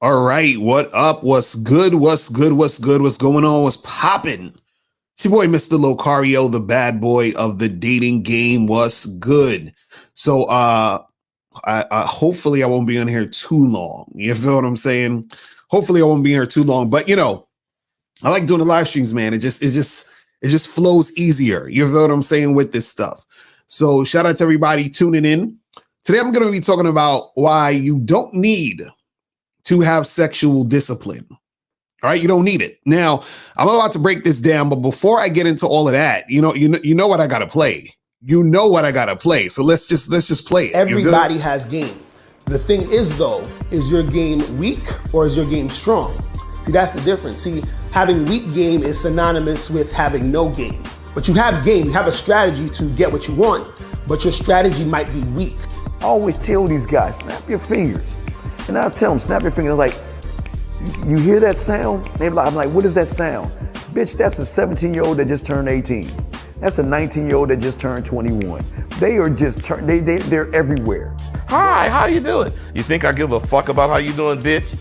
All right, what up? What's good? What's good? What's good? What's going on? What's popping? It's your boy, Mr. Locario, the bad boy of the dating game. What's good? So, hopefully I won't be on here too long. You feel what I'm saying? Hopefully I won't be here too long. But I like doing the live streams, man. It just flows easier. You feel what I'm saying with this stuff? So, shout out to everybody tuning in. Today I'm going to be talking about why you don't need to have sexual discipline. All right, you don't need it. Now, I'm about to break this down, but before I get into all of that, you know what I gotta play. You know what I gotta play. So let's just play it. Everybody has game. The thing is, though, is your game weak or is your game strong? See, that's the difference. See, having weak game is synonymous with having no game. But you have game, you have a strategy to get what you want, but your strategy might be weak. I always tell these guys, snap your fingers. And I'll tell them, snap your fingers. Like, you hear that sound? I'm like, what is that sound? Bitch, that's a 17-year-old that just turned 18. That's a 19-year-old that just turned 21. They are just, they're everywhere. Hi, how you doing? You think I give a fuck about how you doing, bitch?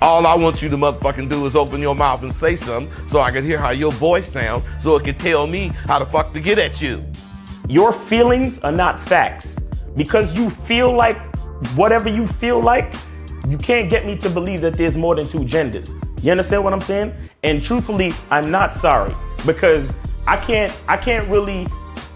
All I want you to motherfucking do is open your mouth and say something so I can hear how your voice sounds so it can tell me how the fuck to get at you. Your feelings are not facts. Because you feel like whatever you feel like, you can't get me to believe that there's more than two genders. You understand what I'm saying? And truthfully, I'm not sorry because I can't really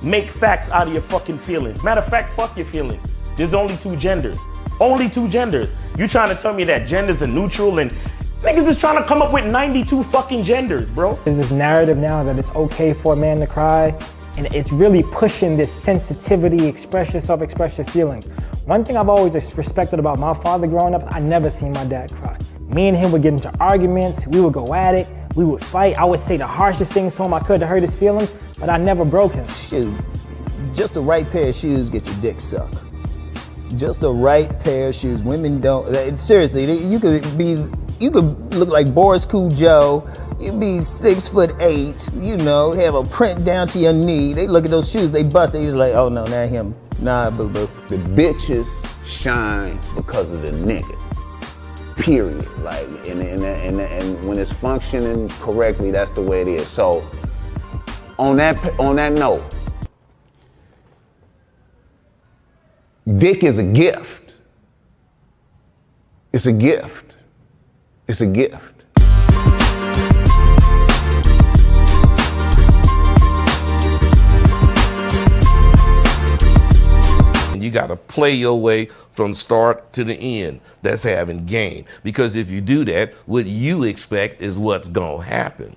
make facts out of your fucking feelings. Matter of fact, fuck your feelings. There's only two genders. Only two genders. You trying to tell me that genders are neutral and niggas is trying to come up with 92 fucking genders, bro. There's this narrative now that it's okay for a man to cry, and it's really pushing this sensitivity, express yourself, express your feelings. One thing I've always respected about my father growing up, I never seen my dad cry. Me and him would get into arguments, we would go at it, we would fight. I would say the harshest things to him I could to hurt his feelings, but I never broke him. Shoot, just the right pair of shoes get your dick sucked. Just the right pair of shoes. Women don't, seriously, you could look like Boris Joe. You'd be 6'8", have a print down to your knee. They look at those shoes, they bust, they just like, oh no, not him. Nah, boo-boo. The bitches shine because of the nigga. Period. Like, and when it's functioning correctly, that's the way it is. So, on that note, dick is a gift. It's a gift. It's a gift. You got to play your way from start to the end. That's having game. Because if you do that, what you expect is what's going to happen.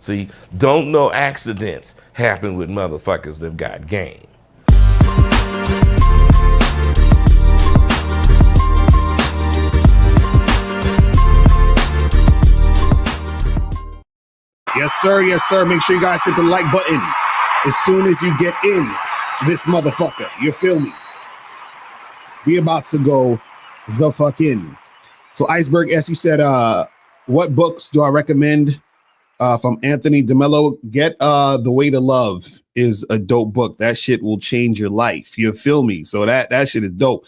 See, don't no accidents happen with motherfuckers that got game. Yes, sir. Yes, sir. Make sure you guys hit the like button as soon as you get in this motherfucker. You feel me? We about to go the fuck in. So Iceberg, as you said, what books do I recommend from Anthony DeMello? Get The Way to Love is a dope book. That shit will change your life. You feel me? So that shit is dope.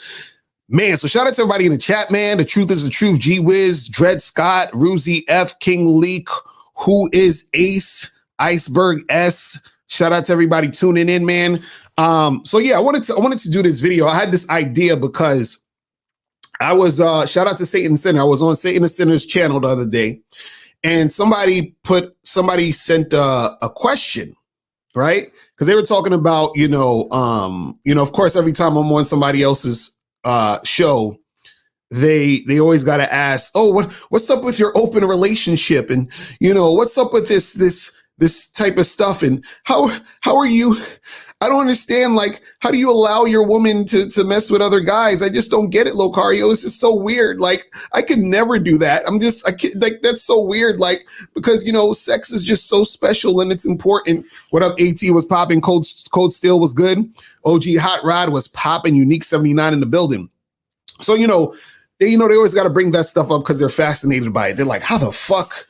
Man, so shout out to everybody in the chat, man. The Truth is the Truth, G Wiz, Dred Scott, Ruzy F, King Leak, Who is Ace, Iceberg S. Shout out to everybody tuning in, man. So yeah, I wanted to do this video. I had this idea because I was shout out to Satan Center. I was on Satan the Center's channel the other day, and somebody sent a question, right? Because they were talking about, of course, every time I'm on somebody else's show, they always got to ask, oh, what's up with your open relationship, and what's up with this type of stuff, and how are you? I don't understand, like, how do you allow your woman to mess with other guys? I just don't get it, Locario. This is so weird. Like, I could never do that. Like, that's so weird, like, because, sex is just so special and it's important. What up, AT was popping, Cold Steel was good, OG Hot Rod was popping, Unique 79 in the building. So, they always got to bring that stuff up because they're fascinated by it. They're like, how the fuck,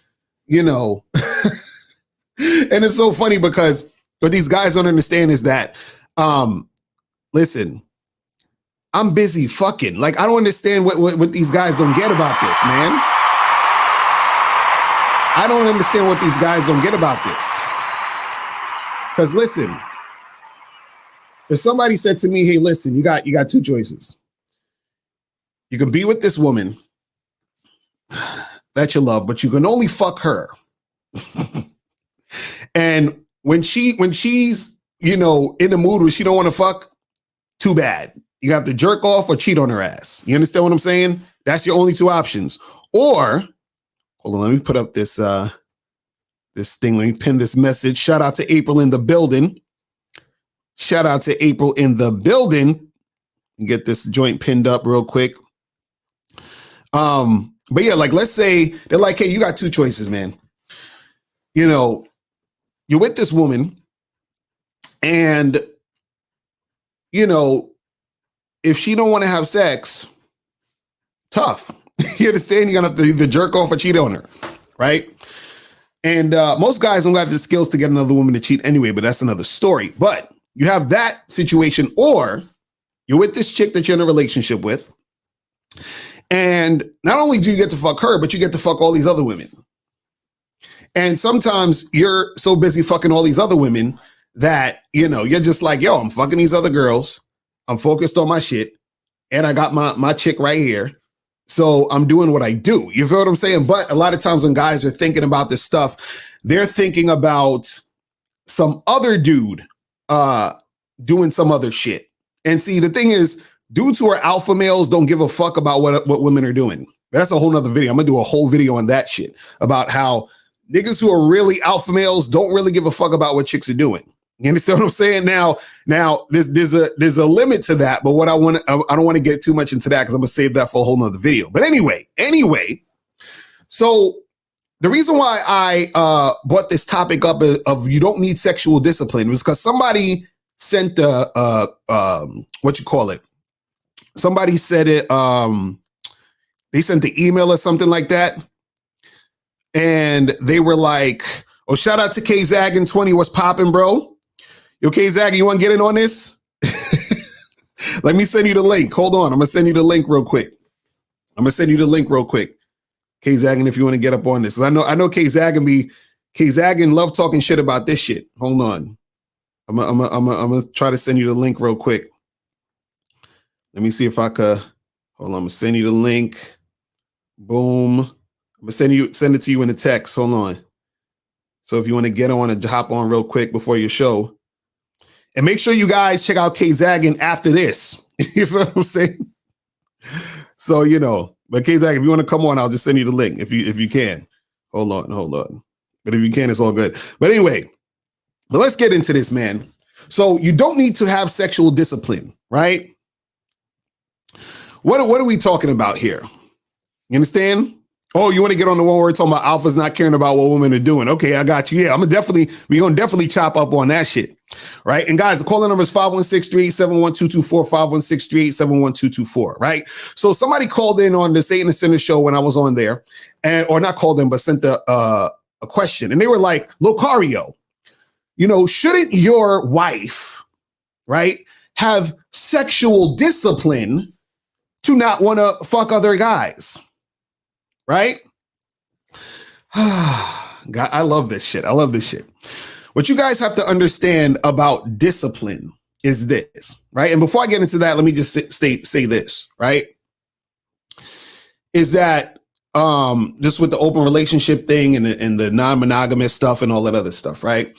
And it's so funny because what these guys don't understand is that, listen, I'm busy fucking. Like, I don't understand what these guys don't get about this, man. I don't understand what these guys don't get about this. Because listen, if somebody said to me, hey, listen, you got two choices. You can be with this woman that you love, but you can only fuck her. And when she's, you know, in the mood where she don't want to fuck, too bad. You have to jerk off or cheat on her ass. You understand what I'm saying? That's your only two options. Or, hold on, let me put up this this thing. Let me pin this message. Shout out to April in the building. Shout out to April in the building. Get this joint pinned up real quick. But yeah, like, let's say they're like, hey, you got two choices, man. You know, you're with this woman and, you know, if she don't want to have sex, tough. You understand? You're going to have to either jerk off or cheat on her, right? And most guys don't have the skills to get another woman to cheat anyway, but that's another story. But you have that situation, or you're with this chick that you're in a relationship with, and not only do you get to fuck her, but you get to fuck all these other women. And sometimes you're so busy fucking all these other women that, you know, you're just like, yo, I'm fucking these other girls. I'm focused on my shit. And I got my chick right here. So I'm doing what I do. You feel what I'm saying? But a lot of times when guys are thinking about this stuff, they're thinking about some other dude doing some other shit. And see, the thing is, dudes who are alpha males don't give a fuck about what women are doing. That's a whole nother video. I'm gonna do a whole video on that shit about how niggas who are really alpha males don't really give a fuck about what chicks are doing. You understand what I'm saying? Now there's a limit to that, but I don't want to get too much into that because I'm gonna save that for a whole nother video. But anyway, so the reason why I brought this topic up of you don't need sexual discipline was because somebody sent somebody said it, they sent the email or something like that. And they were like, oh, shout out to K Zaggin 20. What's popping, bro? Yo, K Zaggin, you want to get in on this? Let me send you the link. Hold on. I'm going to send you the link real quick. K Zaggin, if you want to get up on this. I know K Zaggin love talking shit about this shit. Hold on. I'm going to try to send you the link real quick. Let me see if I could. Hold on. I'm going to send you the link. Boom. I'm going to send it to you in the text. Hold on. So if you want to get on and hop on real quick before your show. And make sure you guys check out K Zaggin after this. You feel what I'm saying? So, you know, but K Zaggin, if you want to come on, I'll just send you the link if you can. Hold on. But if you can, it's all good. But anyway, but let's get into this, man. So you don't need to have sexual discipline, right? What are we talking about here? You understand? Oh, you want to get on the one where we're talking about alphas not caring about what women are doing? Okay, I got you. Yeah, we're gonna definitely chop up on that shit, right? And guys, the calling number is 516-387-1224, 516-387-1224, right? So somebody called in on the Satan and Sinner show when I was on there, or not called in, but sent a question, and they were like, "Locario, you know, shouldn't your wife, right, have sexual discipline to not want to fuck other guys?" Right? God, I love this shit. What you guys have to understand about discipline is this, right? And before I get into that, let me just say this, right? Is that just with the open relationship thing and the non-monogamous stuff and all that other stuff, right?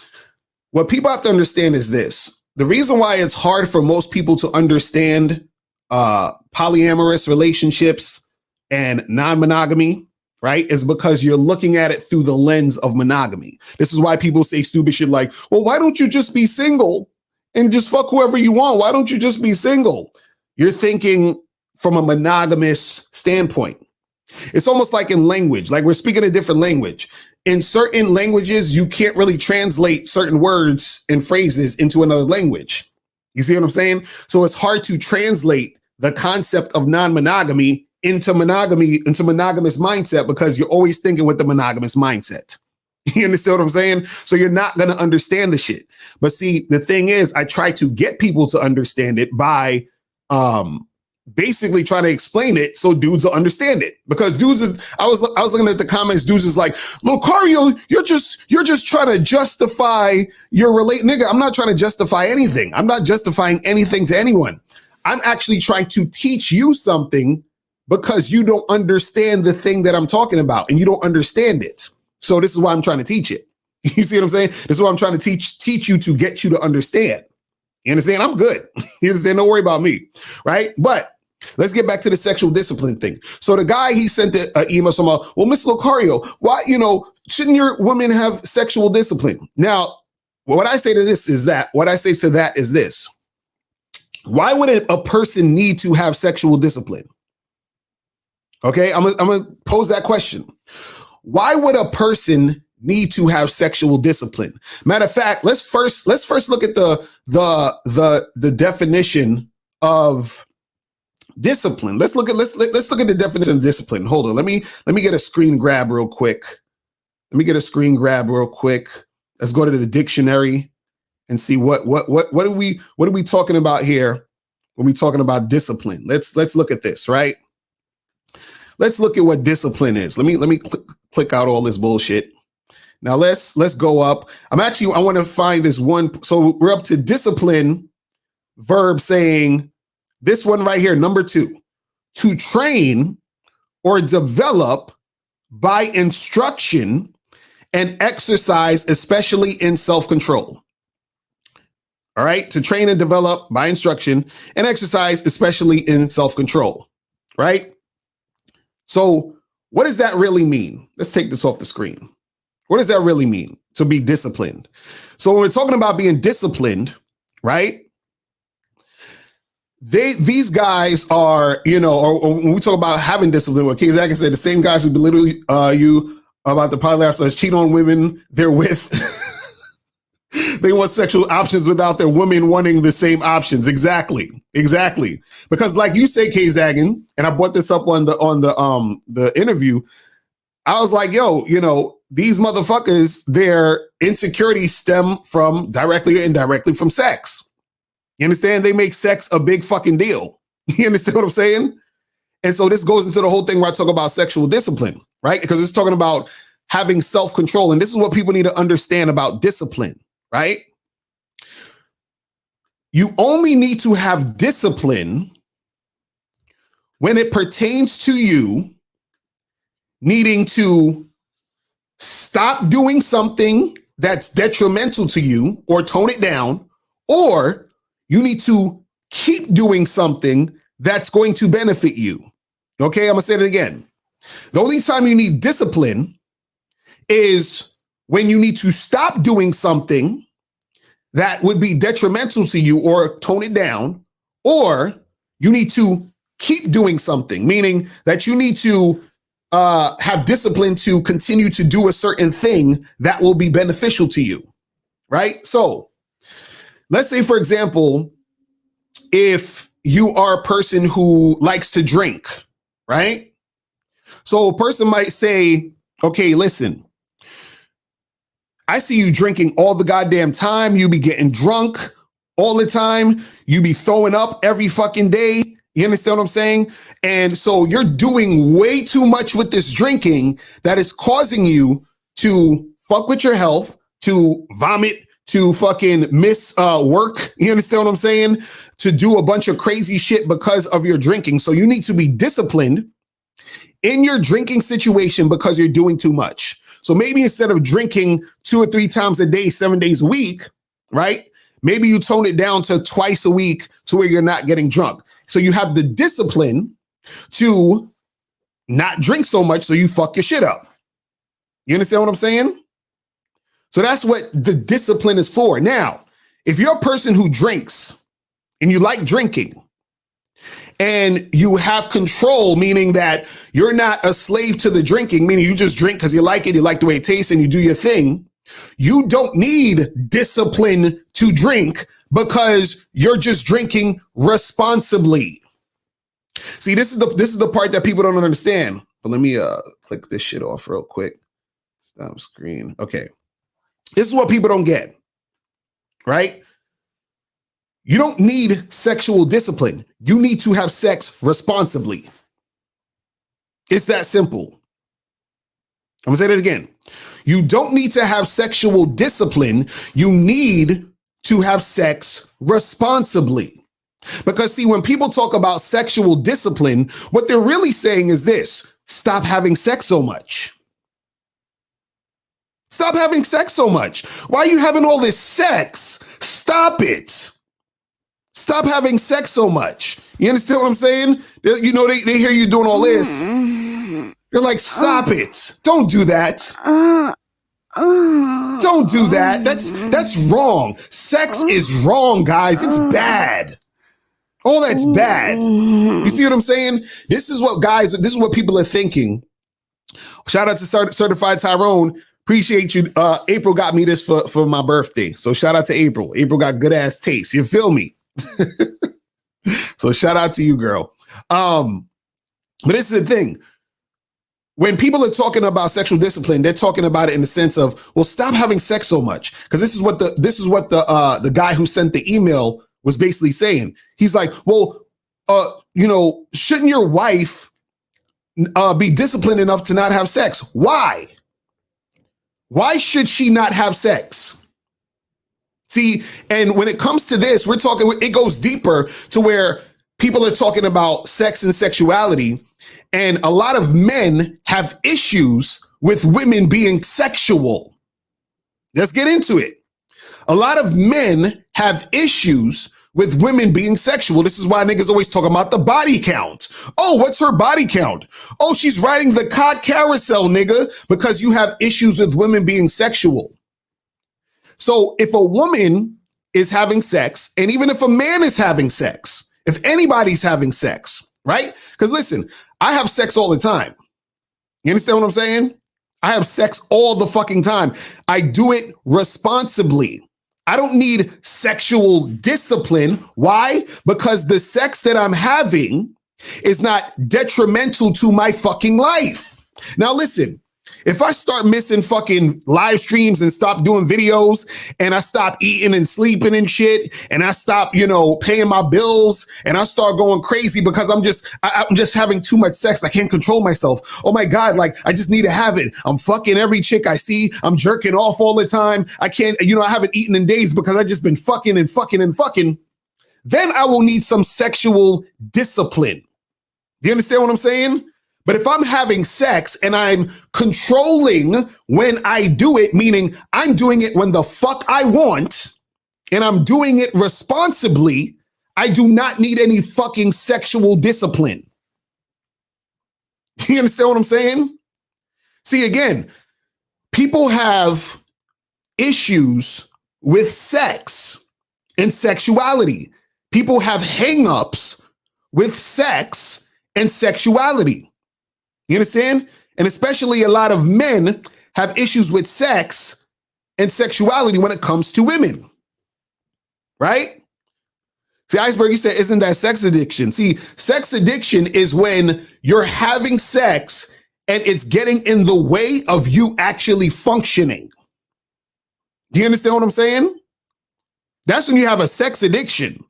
What people have to understand is this. The reason why it's hard for most people to understand polyamorous relationships and non-monogamy, right, is because you're looking at it through the lens of monogamy. This is why people say stupid shit like, well, why don't you just be single and just fuck whoever you want? Why don't you just be single? You're thinking from a monogamous standpoint. It's almost like in language, like we're speaking a different language. In certain languages, you can't really translate certain words and phrases into another language. You see what I'm saying? So it's hard to translate the concept of non-monogamy into monogamous mindset because you're always thinking with the monogamous mindset. You understand what I'm saying? So you're not going to understand the shit. But see, the thing is, I try to get people to understand it by basically trying to explain it so dudes will understand it. Because dudes is, I was looking at the comments, dudes is like, Locario, you're just trying to justify your nigga. I'm not trying to justify anything. I'm not justifying anything to anyone. I'm actually trying to teach you something because you don't understand the thing that I'm talking about and you don't understand it. So this is why I'm trying to teach it. You see what I'm saying? This is what I'm trying to teach you to get you to understand. You understand? I'm good. You understand? Don't worry about me. Right? But let's get back to the sexual discipline thing. So the guy, he sent an email somewhere, well, Mr. Locario, why, shouldn't your women have sexual discipline? Now, what I say to that is this. Why would a person need to have sexual discipline? Okay, I'm gonna pose that question. Why would a person need to have sexual discipline? Matter of fact, let's first look at the definition of discipline. Let's look at the definition of discipline. Hold on, let me get a screen grab real quick. Let's go to the dictionary and see what are we talking about here when we talking about discipline. Let's look at this, right? Let's look at what discipline is. Let me click out all this bullshit. Now let's go up. I want to find this one. So we're up to discipline, verb saying this one right here, number 2, to train or develop by instruction and exercise, especially in self-control. All right, to train and develop by instruction and exercise, especially in self-control, right? So what does that really mean? Let's take this off the screen. What does that really mean to be disciplined? So when we're talking about being disciplined, right? These guys are, or when we talk about having discipline, what Kay Zach said, the same guys who belittle you about the polyamorous cheat on women they're with. They want sexual options without their women wanting the same options. Exactly. Because like you say, Kay Zagan, and I brought this up on the interview, I was like, yo, these motherfuckers, their insecurities stem from directly or indirectly from sex. You understand? They make sex a big fucking deal. You understand what I'm saying? And so this goes into the whole thing where I talk about sexual discipline, right? Because it's talking about having self-control. And this is what people need to understand about discipline, right? You only need to have discipline when it pertains to you needing to stop doing something that's detrimental to you or tone it down, or you need to keep doing something that's going to benefit you. Okay, I'm gonna say it again. The only time you need discipline is when you need to stop doing something that would be detrimental to you or tone it down, or you need to keep doing something, meaning that you need to have discipline to continue to do a certain thing that will be beneficial to you, right? So let's say, for example, if you are a person who likes to drink, right? So a person might say, okay, listen, I see you drinking all the goddamn time. You be getting drunk all the time. You be throwing up every fucking day. You understand what I'm saying? And so you're doing way too much with this drinking that is causing you to fuck with your health, to vomit, to fucking miss work. You understand what I'm saying? To do a bunch of crazy shit because of your drinking. So you need to be disciplined in your drinking situation because you're doing too much. So maybe instead of drinking 2 or 3 times a day, 7 days a week, right? Maybe you tone it down to twice a week to where you're not getting drunk. So you have the discipline to not drink so much so you fuck your shit up. You understand what I'm saying? So that's what the discipline is for. Now, if you're a person who drinks and you like drinking and you have control, meaning that you're not a slave to the drinking, meaning you just drink because you like it, you like the way it tastes, and you do your thing, you don't need discipline to drink because you're just drinking responsibly. See, this is the part that people don't understand. But let me click this shit off real quick. Stop screen. Okay. This is what people don't get, right? You don't need sexual discipline. You need to have sex responsibly. It's that simple. I'm gonna say that again. You don't need to have sexual discipline. You need to have sex responsibly. Because see, when people talk about sexual discipline, what they're really saying is this: stop having sex so much. Stop having sex so much. Why are you having all this sex? Stop it. Stop having sex so much. You understand what I'm saying? You know, they hear you doing all this. They're like, stop it. Don't do that. Don't do that. That's wrong. Sex is wrong, guys. It's bad. Oh, that's bad. You see what I'm saying? This is what people are thinking. Shout out to Certified Tyrone. Appreciate you. April got me this for my birthday. So shout out to April. April got good ass taste. You feel me? So shout out to you, girl. But this is the thing. When people are talking about sexual discipline, they're talking about it in the sense of, well, stop having sex so much. Because this is what the guy who sent the email was basically saying. He's like, well, shouldn't your wife be disciplined enough to not have sex? Why? Why should she not have sex? See, and when it comes to this, we're talking, it goes deeper to where people are talking about sex and sexuality. And a lot of men have issues with women being sexual. Let's get into it. A lot of men have issues with women being sexual. This is why niggas always talk about the body count. Oh, what's her body count? Oh, she's riding the cock carousel, nigga, because you have issues with women being sexual. So if a woman is having sex, and even if a man is having sex, if anybody's having sex, right? Because listen, I have sex all the time. You understand what I'm saying? I have sex all the fucking time. I do it responsibly. I don't need sexual discipline. Why? Because the sex that I'm having is not detrimental to my fucking life. Now listen, if I start missing fucking live streams and stop doing videos and I stop eating and sleeping and shit and I stop, paying my bills and I start going crazy because I'm just having too much sex. I can't control myself. Oh my God. Like I just need to have it. I'm fucking every chick I see. I'm jerking off all the time. I can't, I haven't eaten in days because I just been fucking and fucking and fucking. Then I will need some sexual discipline. Do you understand what I'm saying? But if I'm having sex and I'm controlling when I do it, meaning I'm doing it when the fuck I want, and I'm doing it responsibly, I do not need any fucking sexual discipline. Do you understand what I'm saying? See, again, people have issues with sex and sexuality. People have hang-ups with sex and sexuality. You understand? And especially a lot of men have issues with sex and sexuality when it comes to women. Right? See, Iceberg, you said, isn't that sex addiction? See, sex addiction is when you're having sex and it's getting in the way of you actually functioning. Do you understand what I'm saying? That's when you have a sex addiction.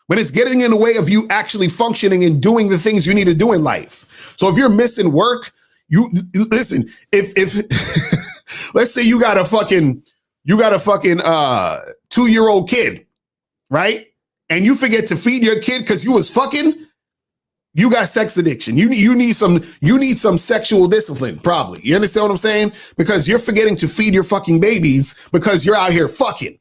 When it's getting in the way of you actually functioning and doing the things you need to do in life. So if you're missing work, you listen, if let's say you got a fucking 2-year-old kid, right? And you forget to feed your kid because you was fucking, you got sex addiction. You need some sexual discipline, probably. You understand what I'm saying? Because you're forgetting to feed your fucking babies because you're out here fucking.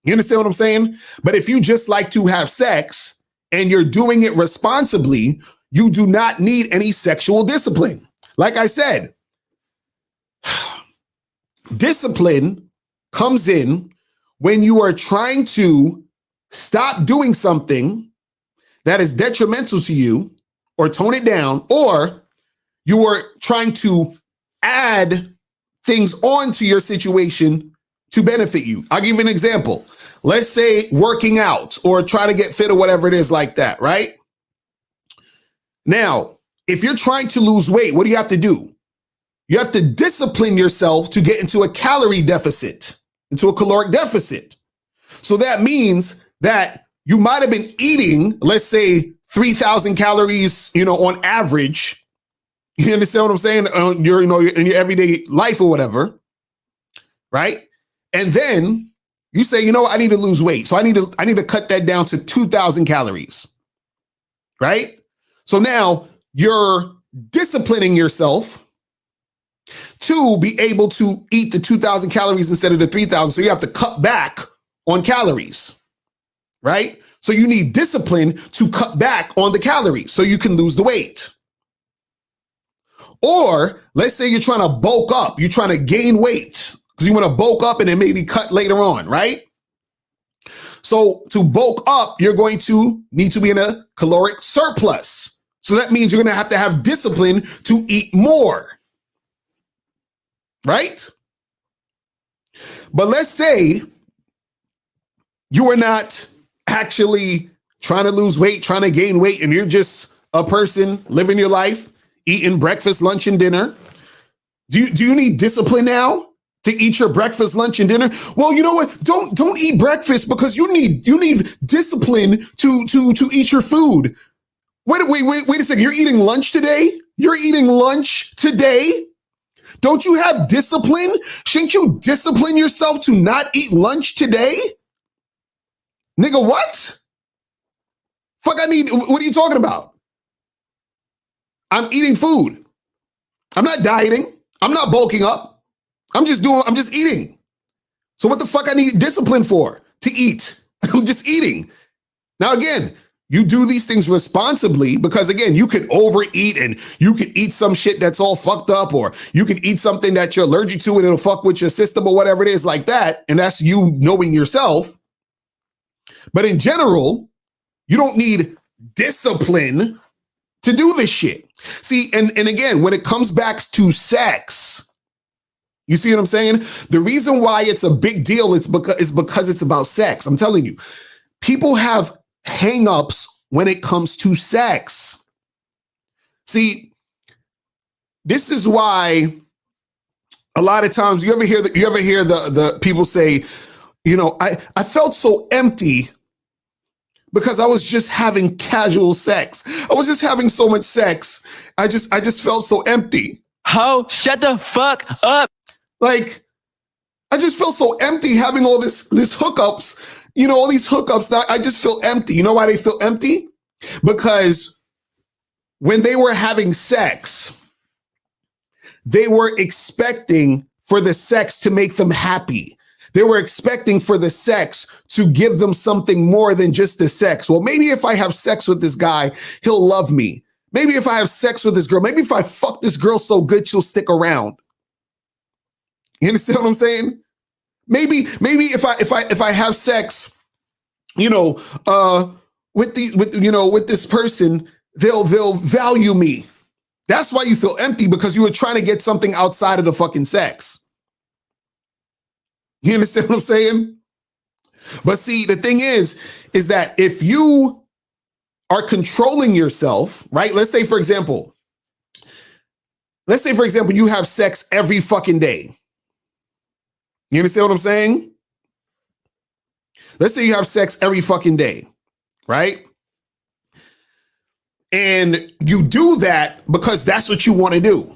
You understand what I'm saying? But if you just like to have sex and you're doing it responsibly, you do not need any sexual discipline. Like I said, discipline comes in when you are trying to stop doing something that is detrimental to you or tone it down, or you are trying to add things onto your situation to benefit you. I'll give you an example. Let's say working out or try to get fit or whatever it is like that, right? Now, if you're trying to lose weight, what do you have to do? You have to discipline yourself to get into a calorie deficit, into a caloric deficit. So that means that you might have been eating, let's say 3,000 calories, on average. You understand what I'm saying? In your everyday life or whatever, right? And then you say, I need to lose weight. So I need to cut that down to 2,000 calories, right? So now you're disciplining yourself to be able to eat the 2,000 calories instead of the 3,000. So you have to cut back on calories, right? So you need discipline to cut back on the calories so you can lose the weight. Or let's say you're trying to bulk up, you're trying to gain weight because you want to bulk up and then maybe cut later on, right? So to bulk up, you're going to need to be in a caloric surplus. So that means you're going to have discipline to eat more, right? But let's say you are not actually trying to lose weight, trying to gain weight, and you're just a person living your life, eating breakfast, lunch, and dinner. Do you need discipline now to eat your breakfast, lunch, and dinner? Well, you know what? Don't eat breakfast because you need discipline to eat your food. Wait a second. You're eating lunch today? You're eating lunch today? Don't you have discipline? Shouldn't you discipline yourself to not eat lunch today? Nigga, what? What are you talking about? I'm eating food. I'm not dieting. I'm not bulking up. I'm just eating. So what the fuck I need discipline for? To eat. I'm just eating. Now, again, you do these things responsibly because, again, you could overeat and you could eat some shit that's all fucked up, or you could eat something that you're allergic to and it'll fuck with your system or whatever it is like that. And that's you knowing yourself. But in general, you don't need discipline to do this shit. See, and again, when it comes back to sex, you see what I'm saying? The reason why it's a big deal is because it's about sex. I'm telling you, people have hangups when it comes to sex. See, this is why a lot of times you ever hear the people say, I felt so empty because I was just having casual sex. I was just having so much sex. I just felt so empty. Ho, shut the fuck up. Like, I just felt so empty having all this hookups, all these hookups. Now I just feel empty. You know why they feel empty? Because when they were having sex, they were expecting for the sex to make them happy. They were expecting for the sex to give them something more than just the sex. Well, maybe if I have sex with this guy, he'll love me. Maybe if I have sex with this girl, maybe if I fuck this girl so good, she'll stick around. You understand what I'm saying? Maybe if I have sex, with this person, they'll value me. That's why you feel empty, because you were trying to get something outside of the fucking sex. You understand what I'm saying? But see, the thing is that if you are controlling yourself, right? Let's say, for example, you have sex every fucking day. You understand what I'm saying? Let's say you have sex every fucking day, right? And you do that because that's what you want to do.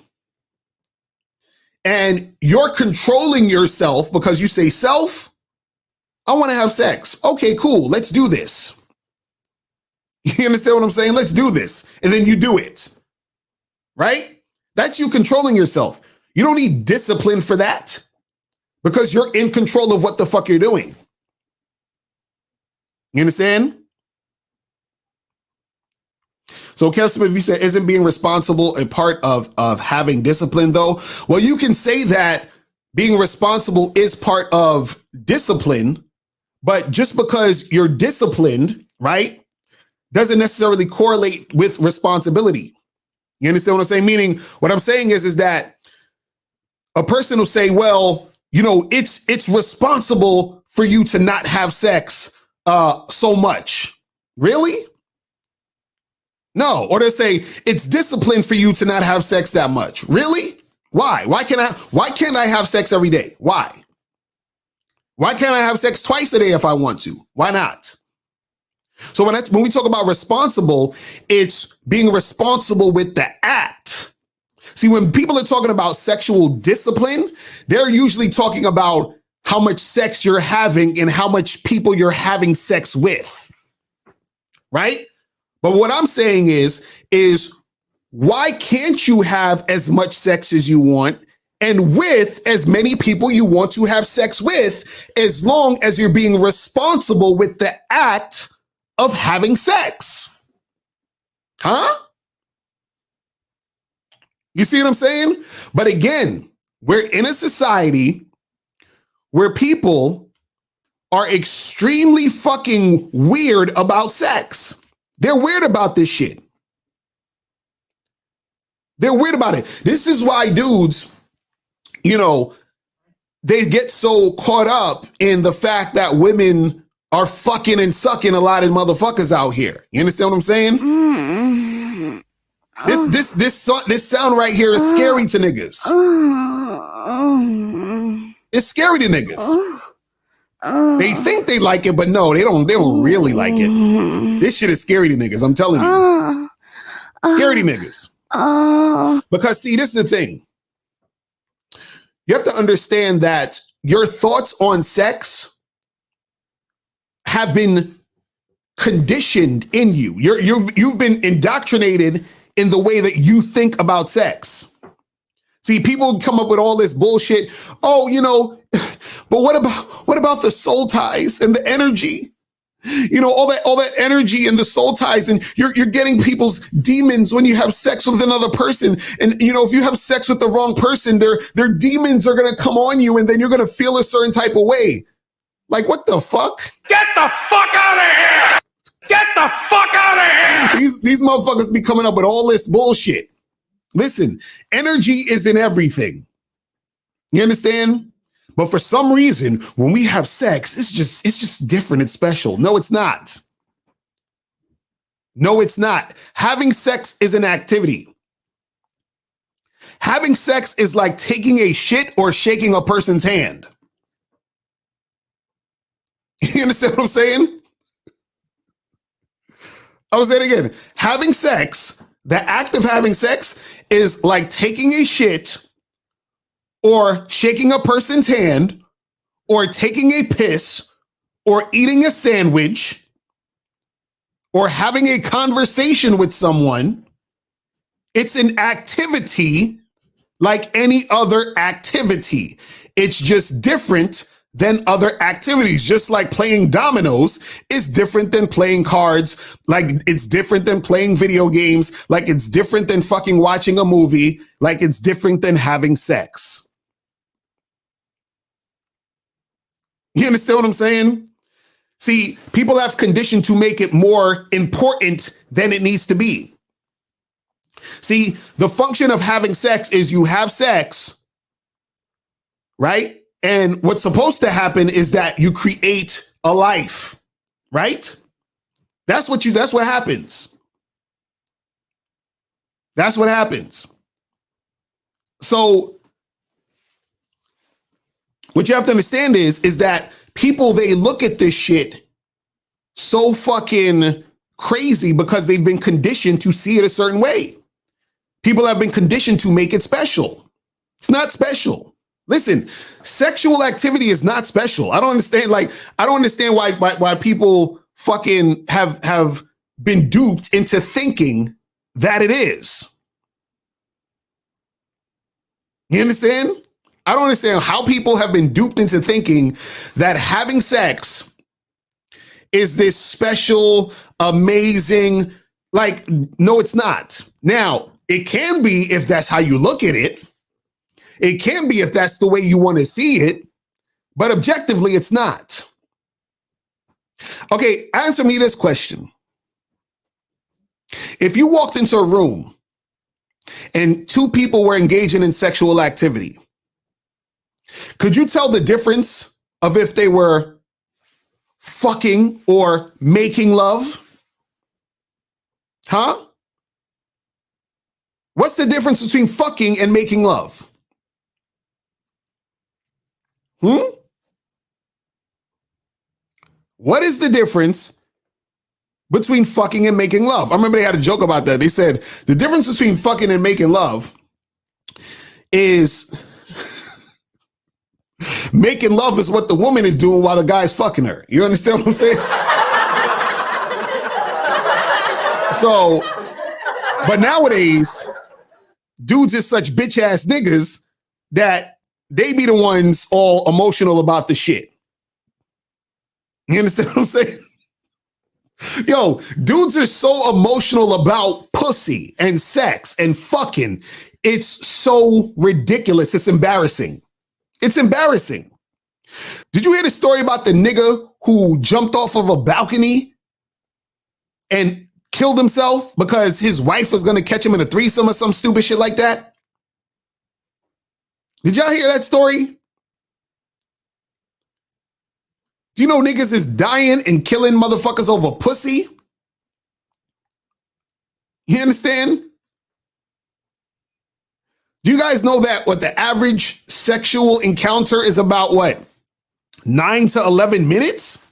And you're controlling yourself because you say, self, I want to have sex. Okay, cool. Let's do this. You understand what I'm saying? Let's do this. And then you do it. Right? That's you controlling yourself. You don't need discipline for that because you're in control of what the fuck you're doing. You understand? So Kev Smith, you said, isn't being responsible a part of having discipline though? Well, you can say that being responsible is part of discipline, but just because you're disciplined, right, doesn't necessarily correlate with responsibility. You understand what I'm saying? Meaning what I'm saying is that a person will say, well, it's responsible for you to not have sex so much. Really? No. Or they say it's discipline for you to not have sex that much. Really? Why? Why can't I have sex every day? Why? Why can't I have sex twice a day if I want to? Why not? So when we talk about responsible, it's being responsible with the act. See, when people are talking about sexual discipline, they're usually talking about how much sex you're having and how much people you're having sex with, right? But what I'm saying is why can't you have as much sex as you want and with as many people you want to have sex with, as long as you're being responsible with the act of having sex? Huh? You see what I'm saying? But again, we're in a society where people are extremely fucking weird about sex. They're weird about this shit. They're weird about it. This is why dudes, you know, they get so caught up in the fact that women are fucking and sucking a lot of motherfuckers out here. You understand what I'm saying? This sound right here is scary to niggas. It's scary to niggas. They think they like it, but no, they don't really like it. This shit is scary to niggas, I'm telling you. Scary to niggas. Because see, this is the thing. You have to understand that your thoughts on sex have been conditioned in you. You've been indoctrinated in the way that you think about sex. See, people come up with all this bullshit. Oh, you know, but what about the soul ties and the energy? You know, all that energy and the soul ties, and you're getting people's demons when you have sex with another person. And you know, if you have sex with the wrong person, their demons are gonna come on you, and then you're gonna feel a certain type of way. Like, what the fuck? Get the fuck out of here! Get the fuck out of here! These motherfuckers be coming up with all this bullshit. Listen, energy is in everything. You understand? But for some reason, when we have sex, it's just different. It's special. No, it's not. No, it's not. Having sex is an activity. Having sex is like taking a shit or shaking a person's hand. You understand what I'm saying? I will say it again. Having sex, the act of having sex is like taking a shit or shaking a person's hand or taking a piss or eating a sandwich or having a conversation with someone. It's an activity like any other activity. It's just different than other activities. Just like playing dominoes is different than playing cards. Like it's different than playing video games. Like it's different than fucking watching a movie. Like it's different than having sex. You understand what I'm saying? See, people have conditioned to make it more important than it needs to be. See, the function of having sex is you have sex, right? And what's supposed to happen is that you create a life, right? That's what happens. That's what happens. So what you have to understand is that people, they look at this shit so fucking crazy because they've been conditioned to see it a certain way. People have been conditioned to make it special. It's not special. Listen, sexual activity is not special. I don't understand. Like, I don't understand why people fucking have been duped into thinking that it is. You understand? I don't understand how people have been duped into thinking that having sex is this special, amazing, like, no, it's not. Now, it can be if that's how you look at it. It can be if that's the way you want to see it, but objectively, it's not. Okay, answer me this question. If you walked into a room and two people were engaging in sexual activity, could you tell the difference of if they were fucking or making love? Huh? What's the difference between fucking and making love? What is the difference between fucking and making love. I remember they had a joke about that. They said the difference between fucking and making love is making love is what the woman is doing while the guy's fucking her. You understand what I'm saying? So, but nowadays, dudes is such bitch ass niggas that they be the ones all emotional about the shit. You understand what I'm saying? Yo, dudes are so emotional about pussy and sex and fucking. It's so ridiculous. It's embarrassing. It's embarrassing. Did you hear the story about the nigga who jumped off of a balcony and killed himself because his wife was going to catch him in a threesome or some stupid shit like that? Did y'all hear that story? Do you know niggas is dying and killing motherfuckers over pussy? You understand? Do you guys know that what the average sexual encounter is about what? 9 to 11 minutes?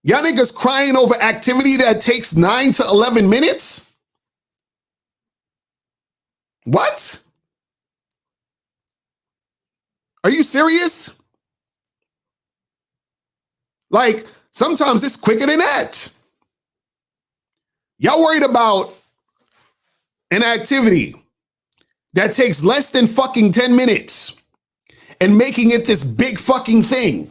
Y'all niggas crying over activity that takes 9 to 11 minutes? What? Are you serious? Like, sometimes it's quicker than that. Y'all worried about an activity that takes less than fucking 10 minutes and making it this big fucking thing.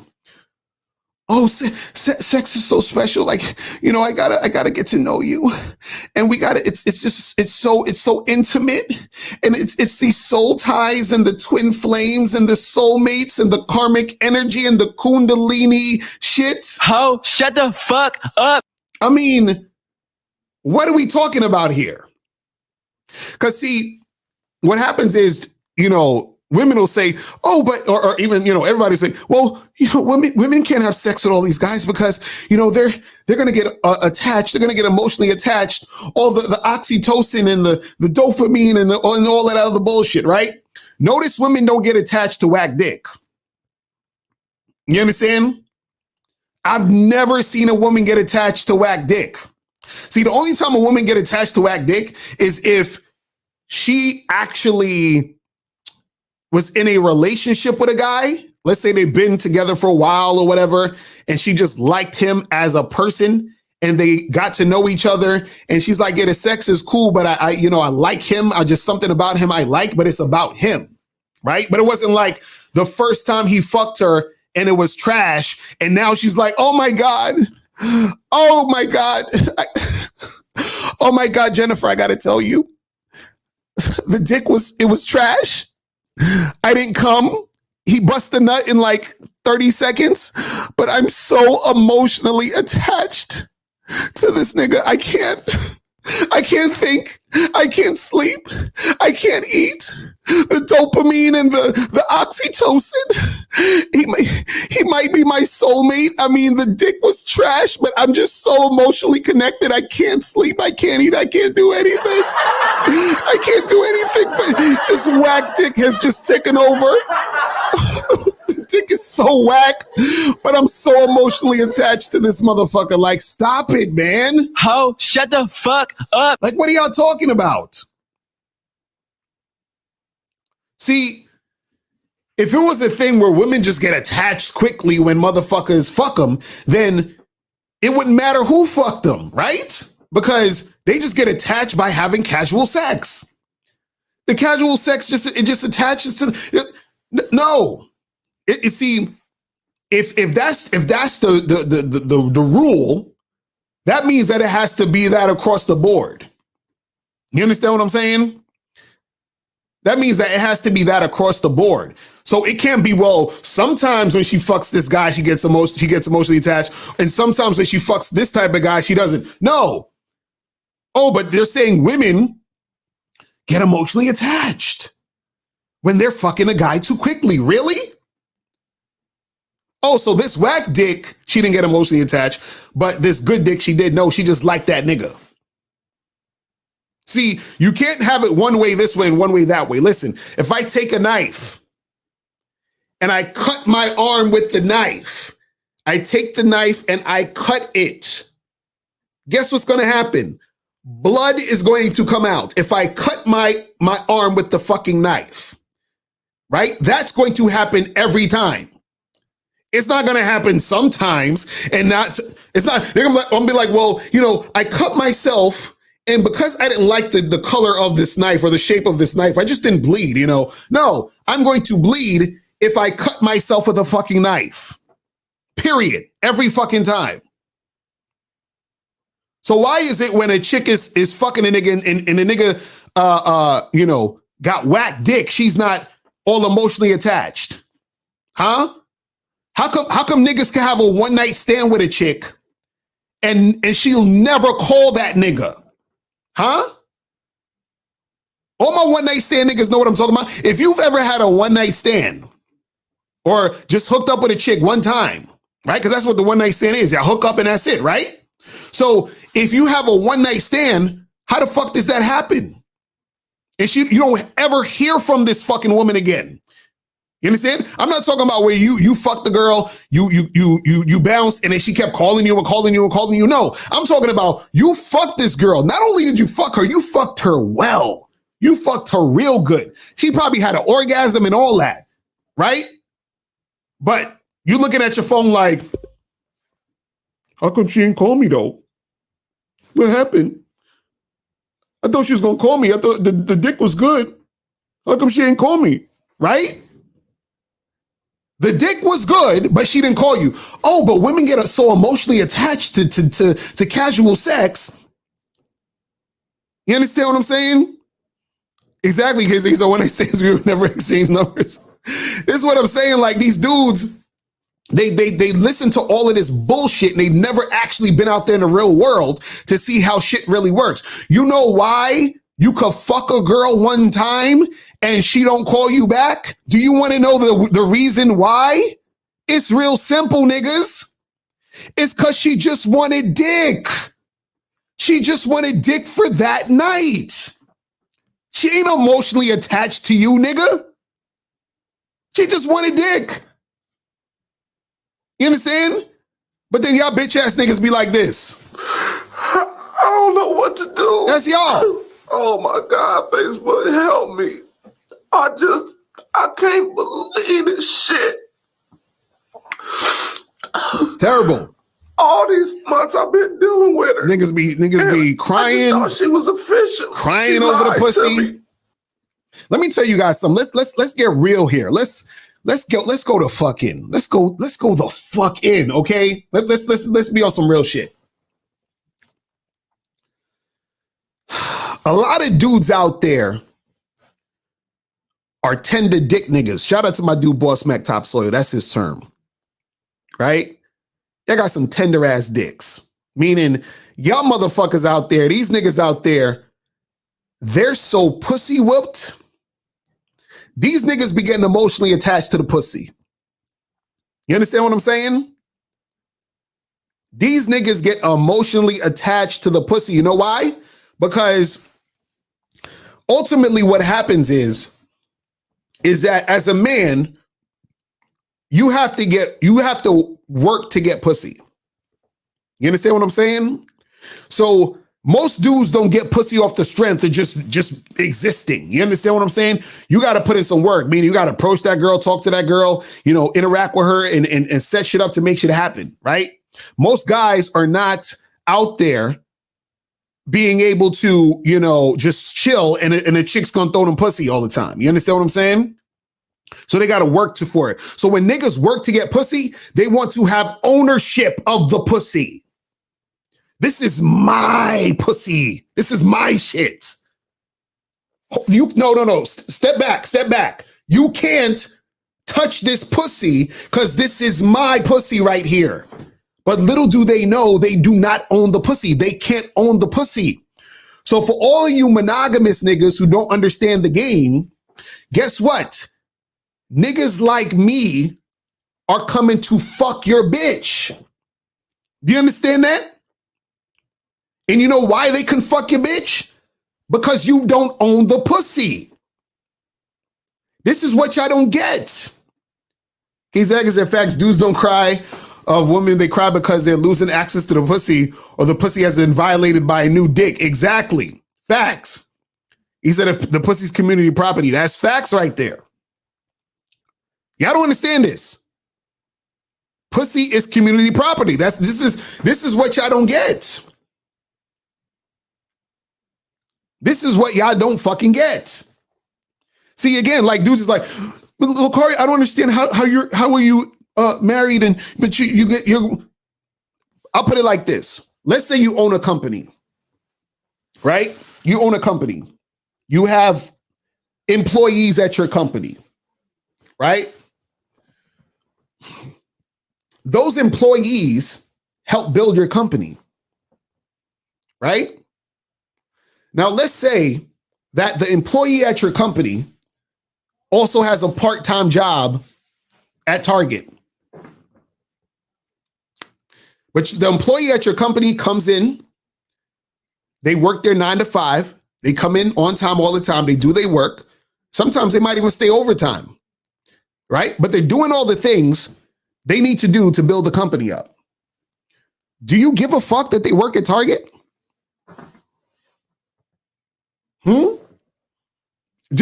Oh, sex is so special. Like, you know, I gotta get to know you, and we gotta. It's so intimate, and it's these soul ties and the twin flames and the soulmates and the karmic energy and the kundalini shit. Ho, shut the fuck up. I mean, what are we talking about here? Because see, what happens is, you know, women will say, oh, but, or even, you know, everybody say, well, you know, women can't have sex with all these guys because, you know, they're going to get attached. They're going to get emotionally attached. All the oxytocin and the dopamine and all that other bullshit, right? Notice women don't get attached to whack dick. You understand? I've never seen a woman get attached to whack dick. See, the only time a woman get attached to whack dick is if she actually was in a relationship with a guy. Let's say they've been together for a while or whatever, and she just liked him as a person and they got to know each other. And she's like, yeah, the sex is cool, but I like him. I just something about him I like, but it's about him, right? But it wasn't like the first time he fucked her and it was trash. And now she's like, oh my God. Oh my God. Oh my God, Jennifer, I got to tell you, the dick was trash. I didn't come. He bust the nut in like 30 seconds, but I'm so emotionally attached to this nigga. I can't think. I can't sleep. I can't eat. The dopamine and the oxytocin. He might be my soulmate. I mean, the dick was trash, but I'm just so emotionally connected. I can't sleep. I can't eat. I can't do anything. I can't do anything. This whack dick has just taken over. The dick is so whack, but I'm so emotionally attached to this motherfucker. Like, stop it, man. Ho, shut the fuck up. Like, what are y'all talking about? See, if it was a thing where women just get attached quickly when motherfuckers fuck them, then it wouldn't matter who fucked them, right? Because they just get attached by having casual sex. The casual sex just attaches to no. You see, if that's the rule, that means that it has to be that across the board. You understand what I'm saying? That means that it has to be that across the board. So it can't be, well, sometimes when she fucks this guy, she gets emotionally attached, and sometimes when she fucks this type of guy, she doesn't. No. Oh, but they're saying women get emotionally attached when they're fucking a guy too quickly. Really? Oh, so this whack dick, she didn't get emotionally attached, but this good dick, she did. No, she just liked that nigga. See, you can't have it one way this way and one way that way. Listen, if I take a knife and I cut my arm with the knife, I take the knife and I cut it. guess what's going to happen? Blood is going to come out. If I cut my arm with the fucking knife, right? That's going to happen every time. It's not going to happen sometimes and not, it's not, they're going to be like, well, you know, I cut myself and because I didn't like the color of this knife or the shape of this knife, I just didn't bleed, you know? No, I'm going to bleed if I cut myself with a fucking knife. Period. Every fucking time. So why is it when a chick is fucking a nigga and a nigga, you know, got whack dick, she's not all emotionally attached? Huh? How come niggas can have a one night stand with a chick and she'll never call that nigga? Huh? All my one night stand niggas know what I'm talking about. If you've ever had a one night stand or just hooked up with a chick one time, right? Because that's what the one night stand is. You hook up and that's it, right? So if you have a one night stand, how the fuck does that happen? And you don't ever hear from this fucking woman again. You understand? I'm not talking about where you fuck the girl, you bounce, and then she kept calling you and calling you and calling you. No, I'm talking about you fucked this girl. Not only did you fuck her, you fucked her well. You fucked her real good. She probably had an orgasm and all that, right? But you looking at your phone like, how come she didn't call me though? What happened? I thought she was gonna call me. I thought the dick was good. How come she didn't call me? Right? The dick was good, but she didn't call you. Oh, but women get so emotionally attached to casual sex. You understand what I'm saying? Exactly, Casey. So when I say we would never exchange numbers. This is what I'm saying. Like these dudes, they listen to all of this bullshit and they've never actually been out there in the real world to see how shit really works. You know why you could fuck a girl one time and she don't call you back? Do you want to know the reason why? It's real simple, niggas. It's because she just wanted dick. She just wanted dick for that night. She ain't emotionally attached to you, nigga. She just wanted dick. You understand? But then y'all bitch ass niggas be like this. I don't know what to do. That's y'all. Oh my God, Facebook, help me. I can't believe this shit. It's terrible. All these months I've been dealing with her. Niggas be crying. I just thought she was official. Crying She over the lied to pussy. me. Let me tell you guys something. Let's get real here. Let's go the fuck in. Let's go the fuck in, okay? Let's be on some real shit. A lot of dudes out there are tender dick niggas. Shout out to my dude Boss Mac Topsoil. That's his term. Right? They got some tender ass dicks. Meaning y'all motherfuckers out there, these niggas out there, they're so pussy whooped. These niggas be getting emotionally attached to the pussy. You understand what I'm saying? These niggas get emotionally attached to the pussy. You know why? Because ultimately what happens is that as a man, you have to work to get pussy. You understand what I'm saying? So most dudes don't get pussy off the strength of just existing. You understand what I'm saying? You got to put in some work, meaning you got to approach that girl, talk to that girl, you know, interact with her and set shit up to make shit happen, right? Most guys are not out there being able to, you know, just chill and a chick's gonna throw them pussy all the time. You understand what I'm saying? So they got to work for it. So when niggas work to get pussy, they want to have ownership of the pussy. This is my pussy. This is my shit. No. Step back. You can't touch this pussy because this is my pussy right here. But little do they know, they do not own the pussy. They can't own the pussy. So for all you monogamous niggas who don't understand the game, guess what? Niggas like me are coming to fuck your bitch. Do you understand that? And you know why they can fuck your bitch? Because you don't own the pussy. This is what y'all don't get. These niggas, in fact, dudes don't cry of women, they cry because they're losing access to the pussy or the pussy has been violated by a new dick. Exactly. Facts. He said if the pussy's community property. That's facts right there. Y'all don't understand this. Pussy is community property. This is what y'all don't get. This is what y'all don't fucking get. See, again, like dudes is like, Locario, I don't understand how are you married but you're. I'll put it like this. Let's say you own a company, right? You own a company. You have employees at your company, right? Those employees help build your company, right? Now, let's say that the employee at your company also has a part-time job at Target. But the employee at your company comes in, they work their 9 to 5, they come in on time all the time, they do their work. Sometimes they might even stay overtime, right? But they're doing all the things they need to do to build the company up. Do you give a fuck that they work at Target? Do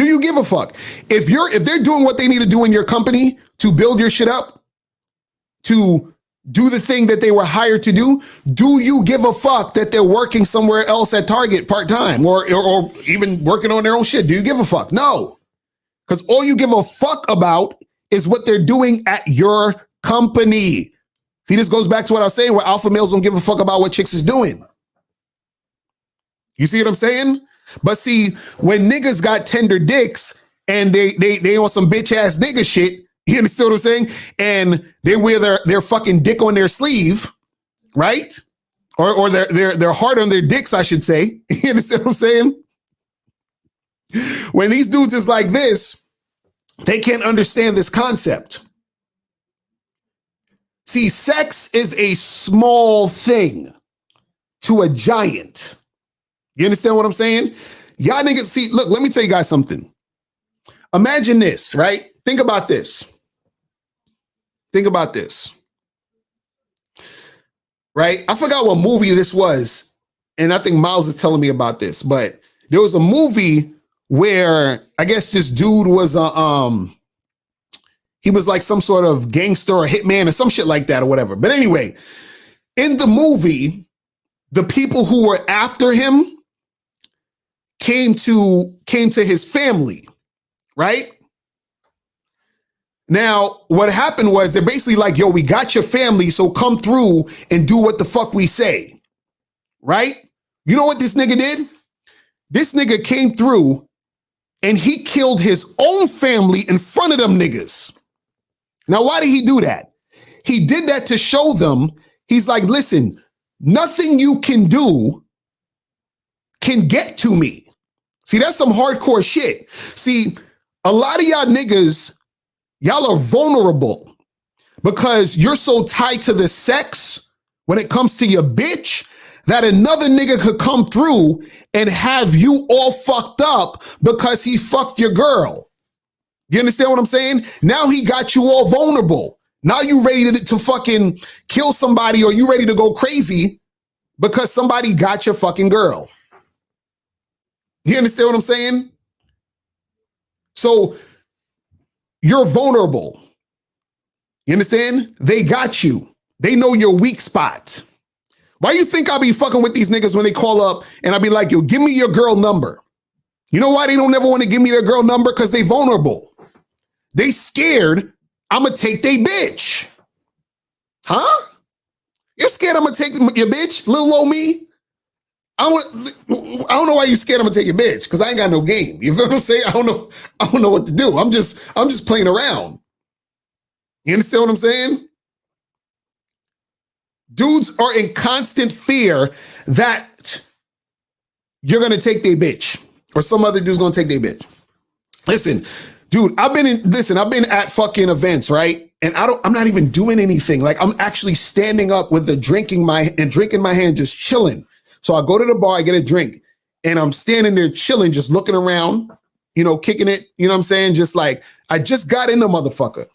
you give a fuck? If they're doing what they need to do in your company to build your shit up, to do the thing that they were hired to do you give a fuck that they're working somewhere else at Target part-time or even working on their own shit? Do you give a fuck? No. Because all you give a fuck about is what they're doing at your company. See, this goes back to what I was saying, where alpha males don't give a fuck about what chicks is doing. You see what I'm saying? But see, when niggas got tender dicks and they on some bitch ass nigga shit, you understand what I'm saying? And they wear their fucking dick on their sleeve, right? Or their heart on their dicks, I should say. You understand what I'm saying? When these dudes is like this, they can't understand this concept. See, sex is a small thing to a giant. You understand what I'm saying? Y'all niggas, see, look, let me tell you guys something. Imagine this, right? Think about this. Think about this. Right? I forgot what movie this was. And I think Miles is telling me about this, but there was a movie where I guess this dude was he was like some sort of gangster or hitman or some shit like that or whatever. But anyway, in the movie, the people who were after him came to his family, right? Now, what happened was they're basically like, yo, we got your family, so come through and do what the fuck we say, right? You know what this nigga did? This nigga came through and he killed his own family in front of them niggas. Now, why did he do that? He did that to show them, he's like, listen, nothing you can do can get to me. See, that's some hardcore shit. See, a lot of y'all niggas, y'all are vulnerable because you're so tied to the sex when it comes to your bitch that another nigga could come through and have you all fucked up because he fucked your girl. You understand what I'm saying? Now he got you all vulnerable. Now you ready to fucking kill somebody or you ready to go crazy because somebody got your fucking girl. You understand what I'm saying? So you're vulnerable. You understand? They got you. They know your weak spot. Why you think I'll be fucking with these niggas when they call up and I'll be like, yo, give me your girl number. You know why they don't ever want to give me their girl number? Because they vulnerable. They scared I'm going to take they bitch. Huh? You're scared I'm going to take your bitch? Little old me? I don't know why you scared I'm gonna take your bitch, because I ain't got no game. You feel what I'm saying? I don't know what to do. I'm just playing around. You understand what I'm saying? Dudes are in constant fear that you're gonna take their bitch or some other dude's gonna take their bitch. Listen, dude, I've been at fucking events, right? And I'm not even doing anything. Like I'm actually standing up with the drink in my hand, just chilling. So I go to the bar, I get a drink, and I'm standing there chilling, just looking around, you know, kicking it, you know what I'm saying? Just like, I just got in the motherfucker.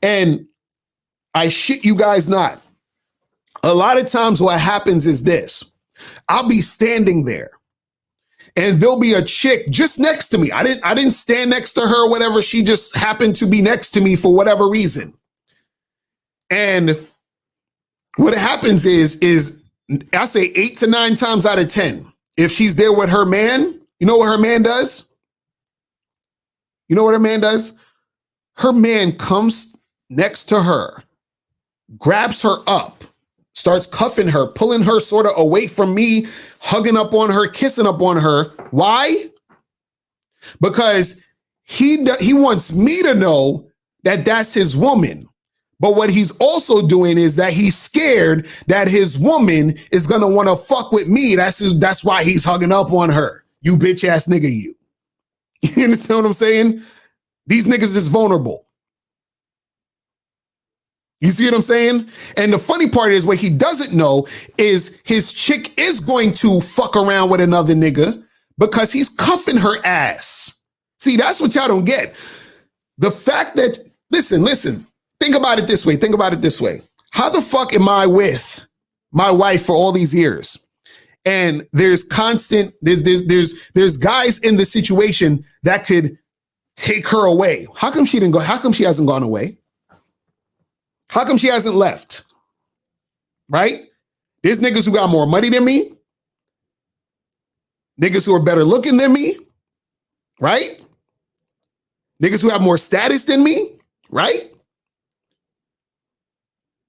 And I shit you guys not. A lot of times what happens is this. I'll be standing there and there'll be a chick just next to me. I didn't stand next to her or whatever. She just happened to be next to me for whatever reason. And what happens is I say 8 to 9 times out of 10, if she's there with her man, you know what her man does? You know what her man does? Her man comes next to her, grabs her up, starts cuffing her, pulling her sort of away from me, hugging up on her, kissing up on her. Why? Because he wants me to know that that's his woman. But what he's also doing is that he's scared that his woman is going to want to fuck with me. That's why he's hugging up on her. You bitch ass nigga, you. You understand what I'm saying? These niggas is vulnerable. You see what I'm saying? And the funny part is what he doesn't know is his chick is going to fuck around with another nigga because he's cuffing her ass. See, that's what y'all don't get. The fact that, listen, think about it this way. Think about it this way. How the fuck am I with my wife for all these years? And there's constant, there's guys in the situation that could take her away. How come she didn't go? How come she hasn't gone away? How come she hasn't left? Right? There's niggas who got more money than me. Niggas who are better looking than me. Right? Niggas who have more status than me. Right?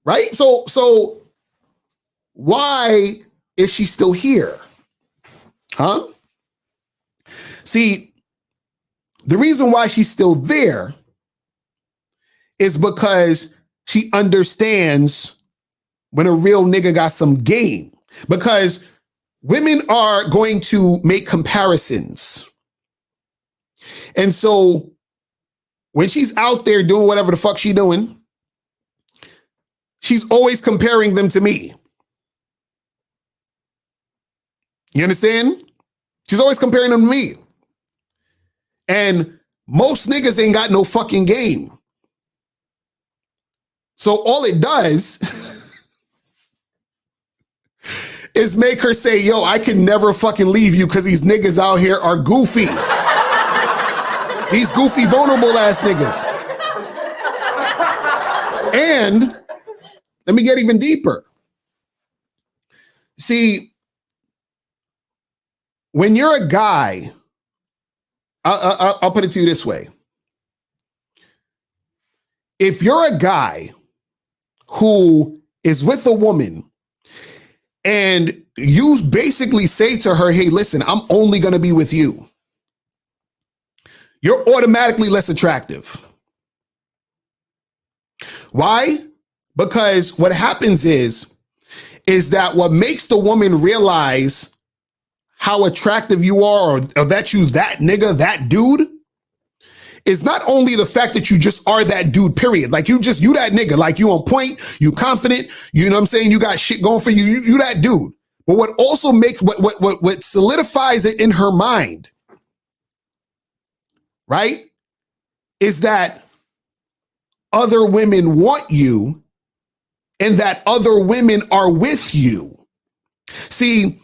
Right? So why is she still here? Huh? See, the reason why she's still there is because she understands when a real nigga got some game. Because women are going to make comparisons. And so when she's out there doing whatever the fuck she doing, she's always comparing them to me. You understand? She's always comparing them to me. And most niggas ain't got no fucking game. So all it does is make her say, yo, I can never fucking leave you because these niggas out here are goofy. These goofy, vulnerable ass niggas. And let me get even deeper. See, when you're a guy, I'll put it to you this way. If you're a guy who is with a woman and you basically say to her, hey, listen, I'm only going to be with you, you're automatically less attractive. Why? Because what happens is that what makes the woman realize how attractive you are or that you that nigga, that dude, is not only the fact that you just are that dude, period. Like you that nigga, like you on point, you confident, you know what I'm saying? You got shit going for you, you that dude. But what also makes, what solidifies it in her mind, right, is that other women want you and that other women are with you. See,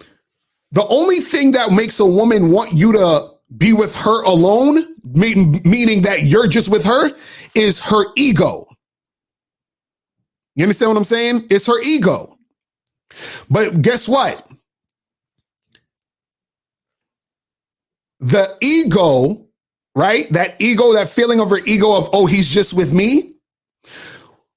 the only thing that makes a woman want you to be with her alone, meaning that you're just with her, is her ego. You understand what I'm saying? It's her ego. But guess what? The ego, right? That ego, that feeling of her ego of, oh, he's just with me,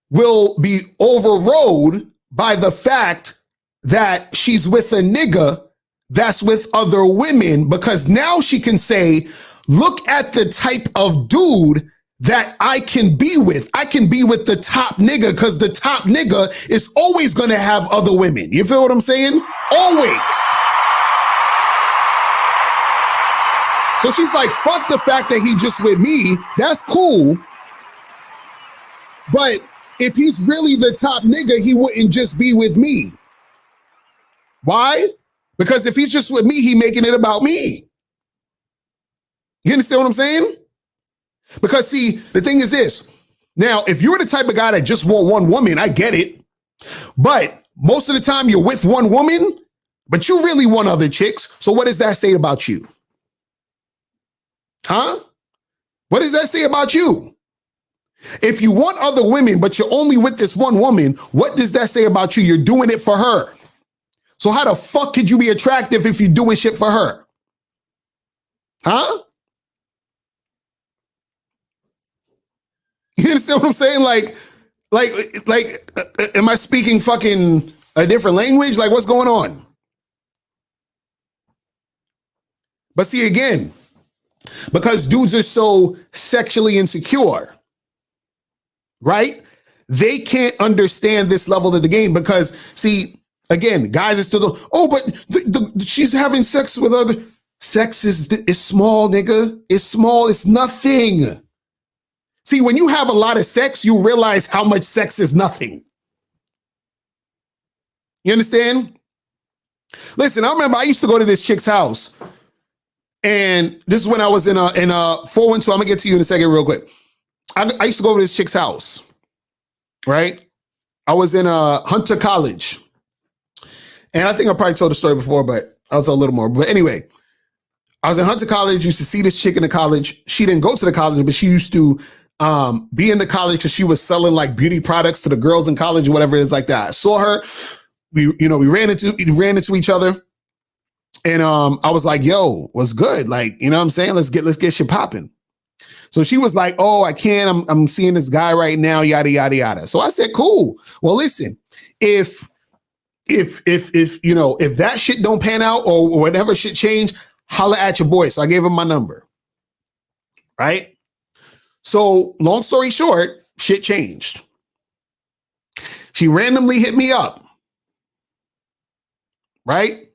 will be overrode by the fact that she's with a nigga that's with other women, because now she can say, look at the type of dude that I can be with. I can be with the top nigga because the top nigga is always going to have other women. You feel what I'm saying? Always. So she's like, fuck the fact that he just with me. That's cool. But if he's really the top nigga, he wouldn't just be with me. Why? Because if he's just with me, he making it about me. You understand what I'm saying? Because see, the thing is this, Now, if you're the type of guy that just want one woman, I get it. But most of the time you're with one woman, but you really want other chicks. So what does that say about you? Huh? What does that say about you? If you want other women, but you're only with this one woman, what does that say about you? You're doing it for her. So how the fuck could you be attractive if you're doing shit for her? Huh? You understand what I'm saying? Am I speaking fucking a different language? Like, what's going on? But see, again, because dudes are so sexually insecure, right? They can't understand this level of the game because, see, again, guys are still, but she's having sex with other. Sex is small, nigga. It's small. It's nothing. See, when you have a lot of sex, you realize how much sex is nothing. You understand? Listen, I remember I used to go to this chick's house, and this is when I was in a 412. I'm gonna get to you in a second, real quick. I used to go to this chick's house, right? I was in Hunter College, and I think I probably told the story before, but I'll tell a little more. But anyway, I was in Hunter College. Used to see this chick in the college. She didn't go to the college, but she used to be in the college because she was selling like beauty products to the girls in college or whatever it is like that. I saw her. We ran into each other, and I was like, "Yo, what's good? Like, you know what I'm saying? Let's get shit popping." So she was like, "Oh, I can't. I'm seeing this guy right now. Yada yada yada." So I said, "Cool. Well, listen, if that shit don't pan out or whatever shit change, holla at your boy." So I gave him my number. Right. So long story short, shit changed. She randomly hit me up. Right?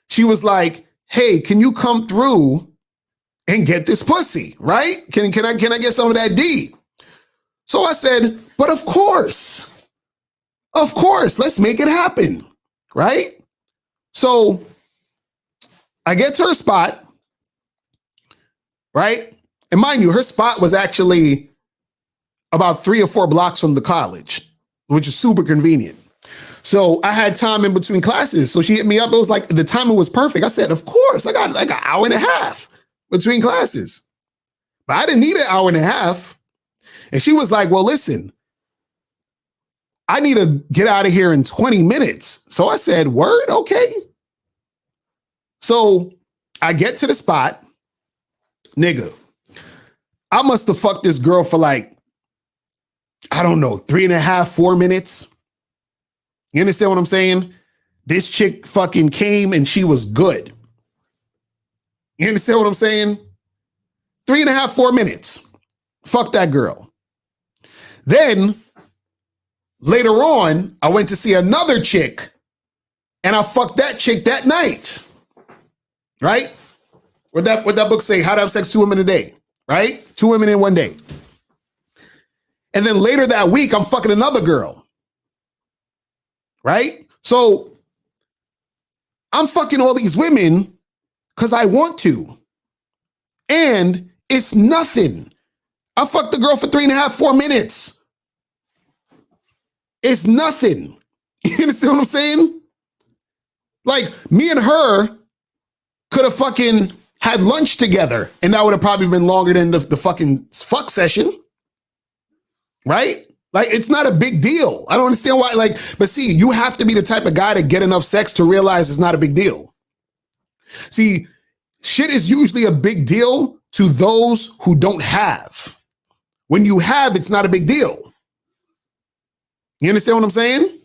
She was like, "Hey, can you come through and get this pussy?" Right? Can I get some of that D? So I said, "But of course, let's make it happen." Right? So I get to her spot, right? And mind you, her spot was actually about 3 or 4 blocks from the college, which is super convenient. So I had time in between classes. So she hit me up. It was like the timing was perfect. I said, "Of course, I got like an hour and a half between classes." But I didn't need an hour and a half. And she was like, "Well, listen, I need to get out of here in 20 minutes. So I said, "Word, okay." So I get to the spot, nigga. I must have fucked this girl for like, I don't know, 3.5, 4 minutes. You understand what I'm saying? This chick fucking came and she was good. You understand what I'm saying? 3.5, 4 minutes. Fuck that girl. Then later on, I went to see another chick and I fucked that chick that night. Right? What that book say? How to have sex 2 women a day. Right? 2 women in 1 day. And then later that week, I'm fucking another girl. Right? So I'm fucking all these women because I want to. And it's nothing. I fucked the girl for 3.5, 4 minutes. It's nothing. You understand what I'm saying? Like, me and her could have fucking had lunch together, and that would have probably been longer than the fucking fuck session. Right? Like, it's not a big deal. I don't understand why, like, but see, you have to be the type of guy to get enough sex to realize it's not a big deal. See, shit is usually a big deal to those who don't have. When you have, it's not a big deal. You understand what I'm saying?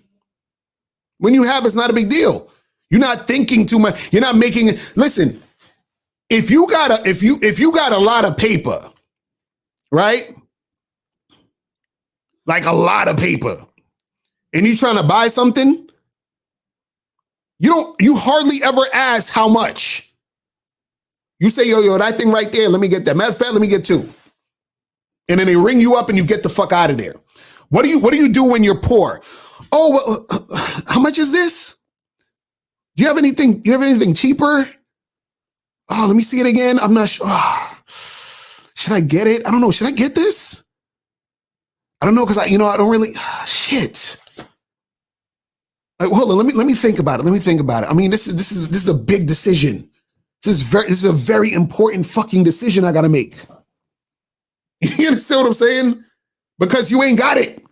When you have, it's not a big deal. You're not thinking too much. You're not making it. Listen, if you got a lot of paper, right? Like a lot of paper, and you're trying to buy something, you hardly ever ask how much. You say, yo, that thing right there, let me get that. Matter of fact, let me get 2. And then they ring you up and you get the fuck out of there. What do you do when you're poor? Oh, well, how much is this? Do you have anything cheaper? Oh, let me see it again. I'm not sure. Oh, should I get it? I don't know. Should I get this? I don't know because I don't really shit. Like, hold on, let me think about it. I mean, this is a big decision. This is a very important fucking decision I gotta make. You understand what I'm saying? Because you ain't got it.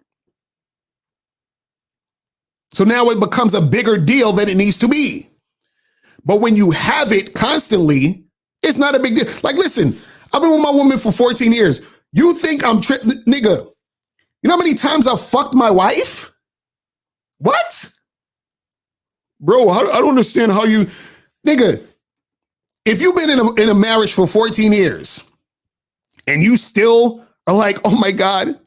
So now it becomes a bigger deal than it needs to be. But when you have it constantly, it's not a big deal. Like, listen, I've been with my woman for 14 years. You think I'm nigga? You know how many times I've fucked my wife? What? Bro, I don't understand how you, nigga, if you've been in a marriage for 14 years and you still are like, oh my God,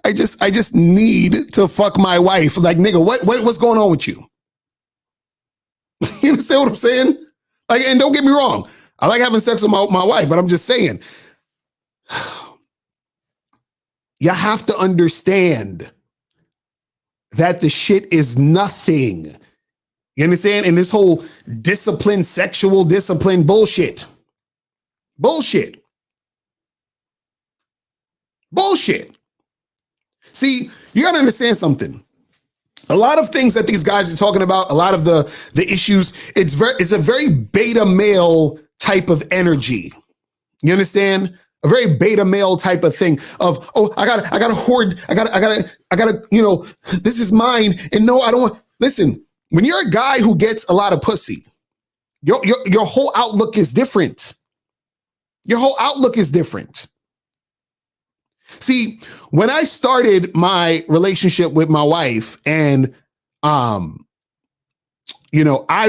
I just need to fuck my wife. Like, nigga, what's going on with you? You understand what I'm saying? Like, and don't get me wrong, I like having sex with my wife, but I'm just saying, you have to understand that the shit is nothing. You understand? And this whole sexual discipline bullshit. Bullshit. See, you gotta understand something. A lot of things that these guys are talking about, a lot of the issues, it's a very beta male type of energy. You understand? A very beta male type of thing of, oh, I gotta hoard, I gotta, this is mine. And no, I don't want, listen, when you're a guy who gets a lot of pussy, your whole outlook is different. Your whole outlook is different. See, when I started my relationship with my wife and, I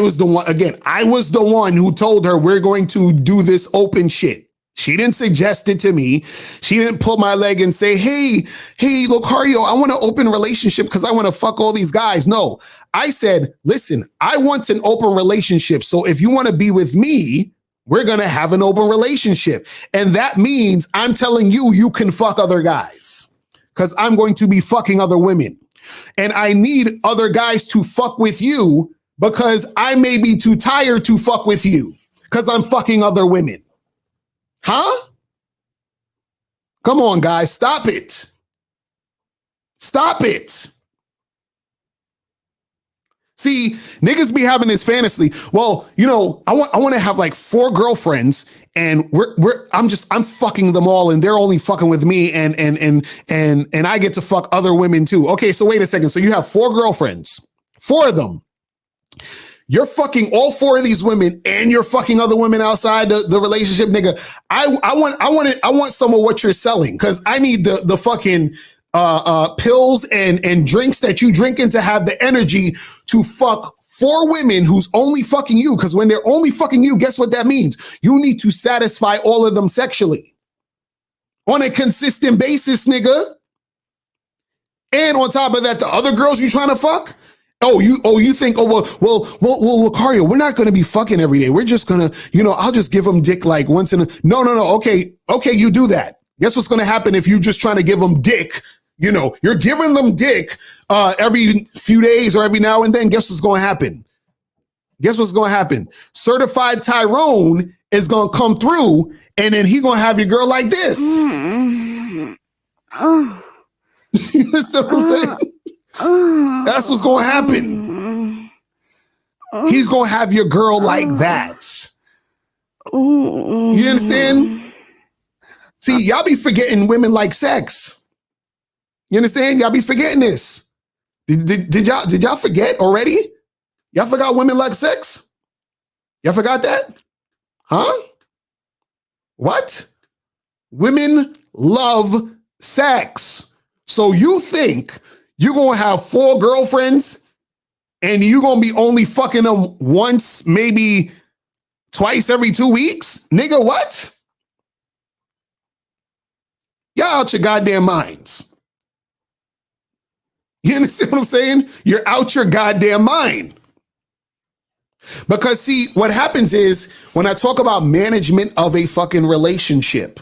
was the one who told her we're going to do this open shit. She didn't suggest it to me. She didn't pull my leg and say, hey, Locario, I want an open relationship because I want to fuck all these guys. No, I said, listen, I want an open relationship. So if you want to be with me, we're going to have an open relationship. And that means I'm telling you, you can fuck other guys because I'm going to be fucking other women. And I need other guys to fuck with you because I may be too tired to fuck with you because I'm fucking other women. Huh? Come on, guys. Stop it. Stop it. See, niggas be having this fantasy. Well, I want to have like 4 girlfriends and I'm fucking them all and they're only fucking with me and I get to fuck other women too. Okay, so wait a second. So you have 4 girlfriends, 4 of them. You're fucking all 4 of these women and you're fucking other women outside the relationship, nigga. I want some of what you're selling because I need the fucking pills and drinks that you drinking to have the energy to fuck 4 women who's only fucking you. Because when they're only fucking you, guess what that means? You need to satisfy all of them sexually on a consistent basis, nigga. And on top of that, the other girls you trying to fuck. You think, well, Locario, we're not going to be fucking every day. We're just going to, I'll just give them dick like once in a, no. Okay, you do that. Guess what's going to happen if you're just trying to give them dick? You're giving them dick every few days or every now and then. Guess what's going to happen? Certified Tyrone is going to come through and then he going to have your girl like this. You understand what I'm saying? That's what's going to happen. He's going to have your girl like that. You understand? See, y'all be forgetting women like sex. You understand? Y'all be forgetting this. Did y'all forget already? Y'all forgot women like sex? Y'all forgot that? Huh? What? Women love sex. So you think you're going to have 4 girlfriends and you're going to be only fucking them once, maybe twice every 2 weeks? Nigga, what? Y'all out your goddamn minds. You understand what I'm saying? You're out your goddamn mind. Because see, what happens is when I talk about management of a fucking relationship,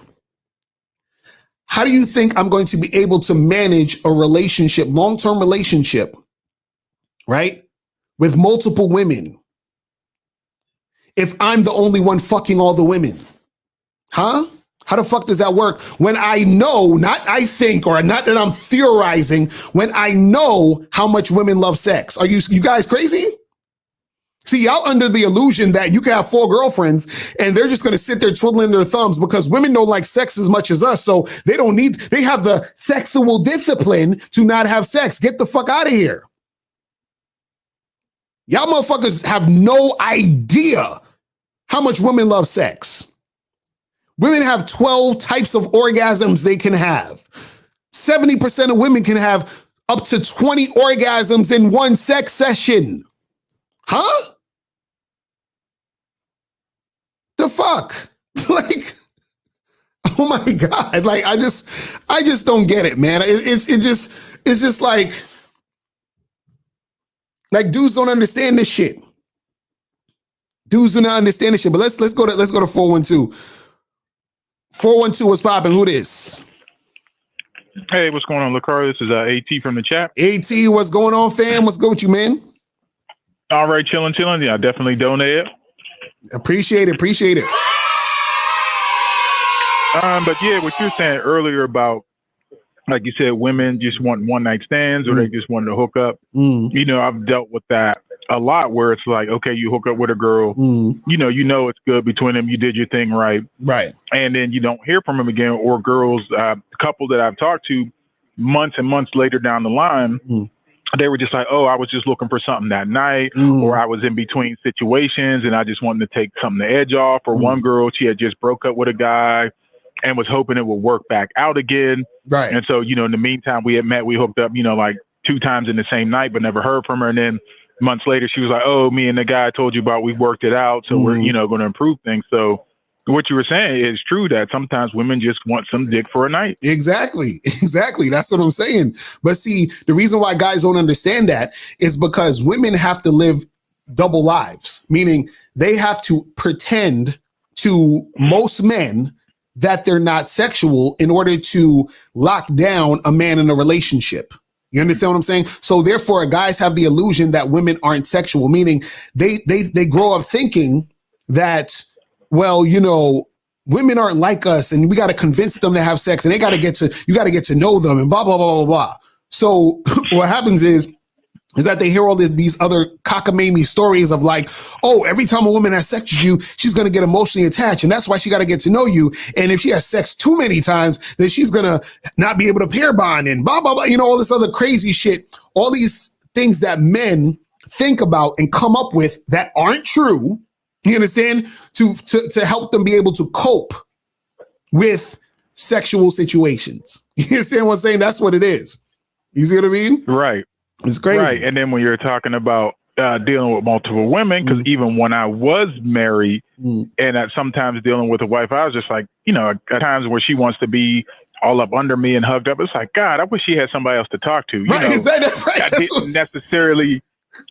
how do you think I'm going to be able to manage a relationship, long-term relationship, right? With multiple women if I'm the only one fucking all the women? Huh? How the fuck does that work when I know, not I think, or not that I'm theorizing, when I know how much women love sex? Are you guys crazy? See, y'all under the illusion that you can have 4 girlfriends and they're just going to sit there twiddling their thumbs because women don't like sex as much as us. So they have the sexual discipline to not have sex. Get the fuck out of here. Y'all motherfuckers have no idea how much women love sex. Women have 12 types of orgasms they can have. 70% of women can have up to 20 orgasms in one sex session. Huh? The fuck? Like, oh my God. Like, I just don't get it, man. It's just like dudes don't understand this shit. Dudes do not understand this shit. But let's go to 412. 412, what's popping? Who this? Hey, what's going on, Locario? This is AT from the chat. AT, what's going on, fam? What's good with you, man? All right, chilling. Yeah, definitely donate. Appreciate it. But yeah, what you were saying earlier about, like you said, women just want one night stands or they just want to hook up. You know, I've dealt with that a lot where it's like, okay, you hook up with a girl, you know it's good between them. You did your thing right. And then you don't hear from them again. Or girls, a couple that I've talked to months and months later down the line, they were just like, oh, I was just looking for something that night, or I was in between situations and I just wanted to take something the edge off. Or one girl, she had just broke up with a guy and was hoping it would work back out again. And so, you know, in the meantime, we had met, we hooked up, you know, like 2 times in the same night, but never heard from her. And then months later, she was like, oh, me and the guy I told you about, we worked it out. So we're, you know, going to improve things. So what you were saying is true that sometimes women just want some dick for a night. Exactly. That's what I'm saying. But see, the reason why guys don't understand that is because women have to live double lives, meaning they have to pretend to most men that they're not sexual in order to lock down a man in a relationship. You understand what I'm saying? So therefore, guys have the illusion that women aren't sexual, meaning they grow up thinking that, well, you know, women aren't like us and we got to convince them to have sex and you got to get to know them and blah, blah, blah, blah, blah. So what happens is that they hear all these other cockamamie stories of like, oh, every time a woman has sex with you, she's going to get emotionally attached. And that's why she got to get to know you. And if she has sex too many times, then she's going to not be able to pair bond and blah, blah, blah. You know, all this other crazy shit, all these things that men think about and come up with that aren't true. You understand? To help them be able to cope with sexual situations. You understand what I'm saying? That's what it is. You see what I mean? Right. It's crazy. Right. And then when you're talking about dealing with multiple women, because even when I was married and sometimes dealing with a wife, I was just like, you know, at times where she wants to be all up under me and hugged up. It's like, God, I wish she had somebody else to talk to. You know, I didn't necessarily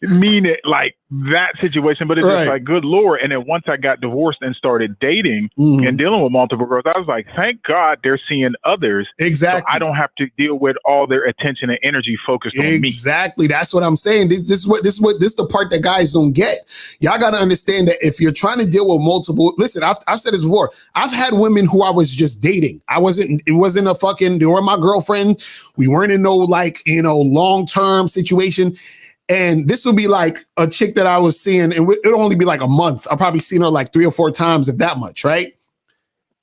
mean it like that situation, but it's just like, good Lord. And then once I got divorced and started dating and dealing with multiple girls, I was like, thank God they're seeing others. Exactly. So I don't have to deal with all their attention and energy focused on me. Exactly. That's what I'm saying. This is the part that guys don't get. Y'all got to understand that if you're trying to deal with multiple, listen, I've said this before. I've had women who I was just dating. It wasn't a fucking, they were my girlfriend. We weren't in no like, you know, long-term situation. And this would be like a chick that I was seeing, and it'll only be like a month. I've probably seen her like 3 or 4 times, if that much, right?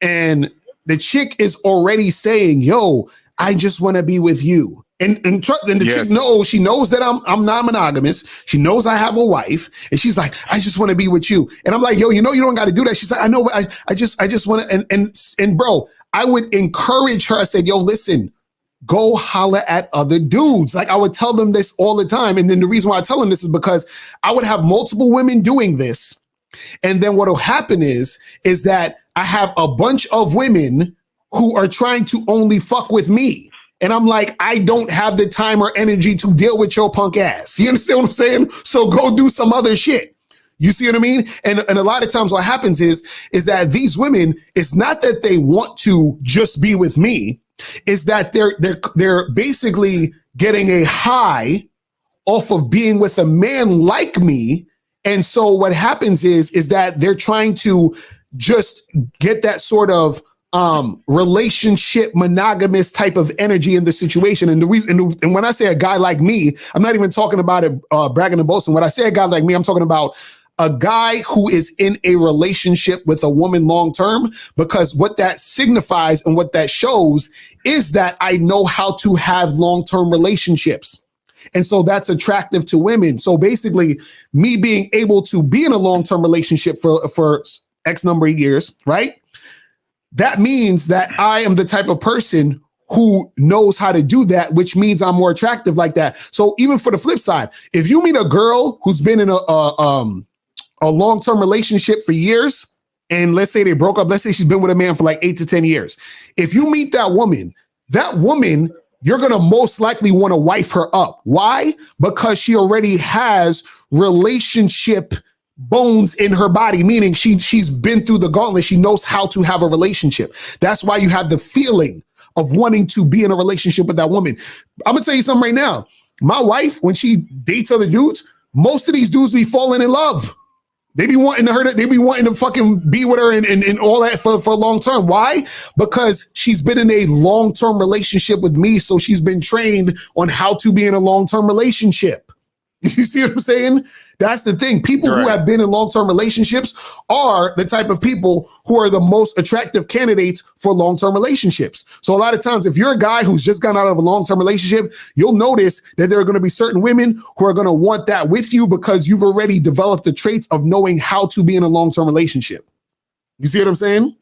And the chick is already saying, yo, I just want to be with you. And the chick knows, she knows that I'm non-monogamous. She knows I have a wife. And she's like, I just want to be with you. And I'm like, yo, you know, you don't got to do that. She's like, I know, but I just want to, and bro, I would encourage her. I said, yo, listen, go holler at other dudes. Like I would tell them this all the time. And then the reason why I tell them this is because I would have multiple women doing this. And then what'll happen is that I have a bunch of women who are trying to only fuck with me. And I'm like, I don't have the time or energy to deal with your punk ass. You understand what I'm saying? So go do some other shit. You see what I mean? And a lot of times what happens is that these women, it's not that they want to just be with me. Is that they're basically getting a high off of being with a man like me. And so what happens is that they're trying to just get that sort of relationship monogamous type of energy in the situation. And the reason, and when I say a guy like me, I'm not even talking about it bragging and boasting. When I say a guy like me, I'm talking about a guy who is in a relationship with a woman long term, because what that signifies and what that shows is that I know how to have long term relationships. And so that's attractive to women. So basically, me being able to be in a long term relationship for X number of years, right? That means that I am the type of person who knows how to do that, which means I'm more attractive like that. So even for the flip side, if you meet a girl who's been in a long-term relationship for years, and let's say they broke up, let's say she's been with a man for like 8 to 10 years. If you meet that woman, you're going to most likely want to wife her up. Why? Because she already has relationship bones in her body, meaning she's been through the gauntlet. She knows how to have a relationship. That's why you have the feeling of wanting to be in a relationship with that woman. I'm going to tell you something right now. My wife, when she dates other dudes, most of these dudes be falling in love. They be wanting to fucking be with her and all that for long term. Why? Because she's been in a long-term relationship with me. So she's been trained on how to be in a long-term relationship. You see what I'm saying? That's the thing. People who have been in long-term relationships are the type of people who are the most attractive candidates for long-term relationships. So a lot of times, if you're a guy who's just gotten out of a long-term relationship, you'll notice that there are going to be certain women who are going to want that with you because you've already developed the traits of knowing how to be in a long-term relationship. You see what I'm saying?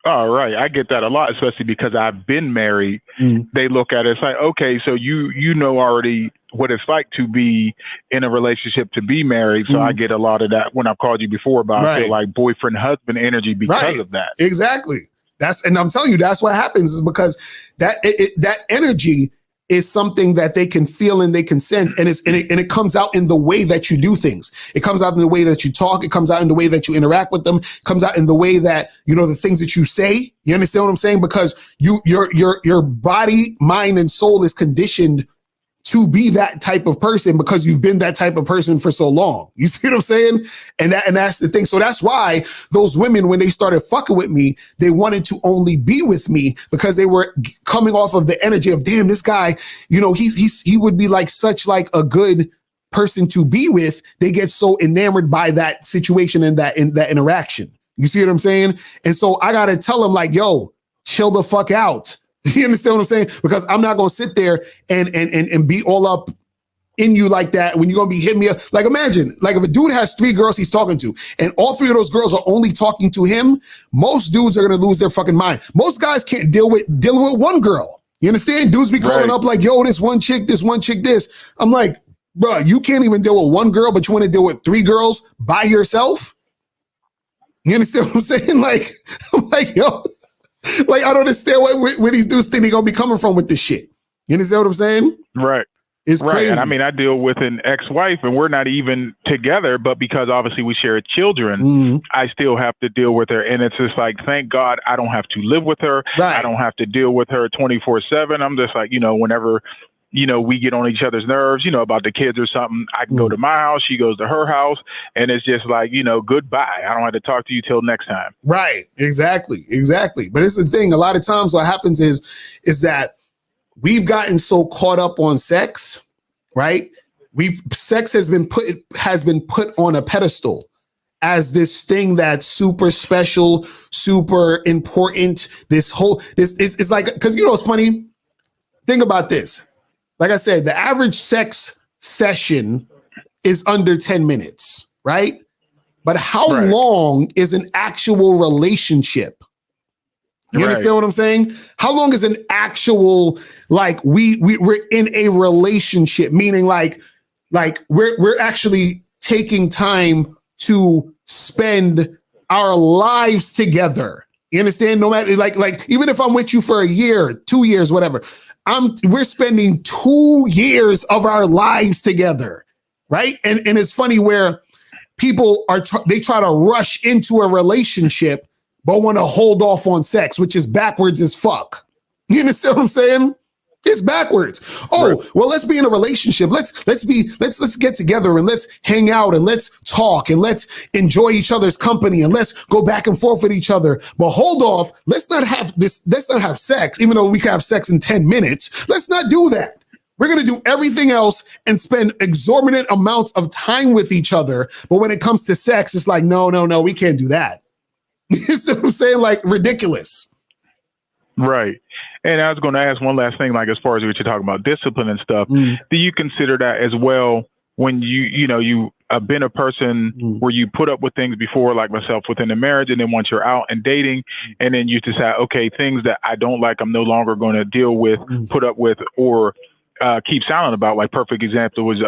Oh, right. I get that a lot, especially because I've been married. They look at it, it's like, okay, so you know already what it's like to be in a relationship, to be married. So I get a lot of that when I've called you before about I feel like boyfriend, husband energy because of that. Exactly. And I'm telling you, that's what happens, is because that energy is something that they can feel and they can sense, and it comes out in the way that you do things. It comes out in the way that you talk. It comes out in the way that you interact with them. It comes out in the way that, you know, the things that you say. You understand what I'm saying? Because your body, mind, and soul is conditioned to be that type of person because you've been that type of person for so long. You see what I'm saying? And that's the thing. So that's why those women, when they started fucking with me, they wanted to only be with me because they were coming off of the energy of, damn, this guy, you know, he would be like such like a good person to be with. They get so enamored by that situation and that interaction. You see what I'm saying? And so I got to tell them like, yo, chill the fuck out. You understand what I'm saying? Because I'm not going to sit there and be all up in you like that when you're going to be hitting me up. Like, imagine, like if a dude has 3 girls he's talking to and all 3 of those girls are only talking to him, most dudes are going to lose their fucking mind. Most guys can't dealing with one girl. You understand? Dudes be calling up like, yo, this one chick, this. I'm like, bro, you can't even deal with one girl, but you want to deal with 3 girls by yourself? You understand what I'm saying? Like, I'm like, yo. Like, I don't understand where these dudes think they're going to be coming from with this shit. You understand what I'm saying? Right. It's crazy. And I mean, I deal with an ex-wife and we're not even together, but because obviously we share children, I still have to deal with her. And it's just like, thank God I don't have to live with her. I don't have to deal with her 24/7. I'm just like, you know, whenever, you know, we get on each other's nerves, you know, about the kids or something, I can go to my house, she goes to her house, and it's just like, you know, goodbye. I don't have to talk to you till next time. Right. Exactly. But it's the thing. A lot of times what happens is that we've gotten so caught up on sex, right? Sex has been put on a pedestal as this thing that's super special, super important. This is like, because you know what's funny? Think about this. Like I said, the average sex session is under 10 minutes, right? But how long is an actual relationship? You understand what I'm saying? How long is an actual, like, we're in a relationship, meaning like we're actually taking time to spend our lives together. You understand? No matter like even if I'm with you for a year, 2 years, whatever, we're spending 2 years of our lives together, right? And it's funny where people they try to rush into a relationship but want to hold off on sex, which is backwards as fuck. You understand what I'm saying? It's backwards. Oh, right. Well, let's be in a relationship. Let's get together and let's hang out and let's talk and let's enjoy each other's company and let's go back and forth with each other. But hold off. Let's not have sex, even though we can have sex in 10 minutes. Let's not do that. We're going to do everything else and spend exorbitant amounts of time with each other. But when it comes to sex, it's like, no, we can't do that. You see what I'm saying? Like, ridiculous. Right. And I was going to ask one last thing, like as far as what you're talking about, discipline and stuff. Do you consider that as well when you have been a person where you put up with things before, like myself, within the marriage, and then once you're out and dating, and then you decide, okay, things that I don't like, I'm no longer going to deal with, put up with, or keep silent about. Like perfect example was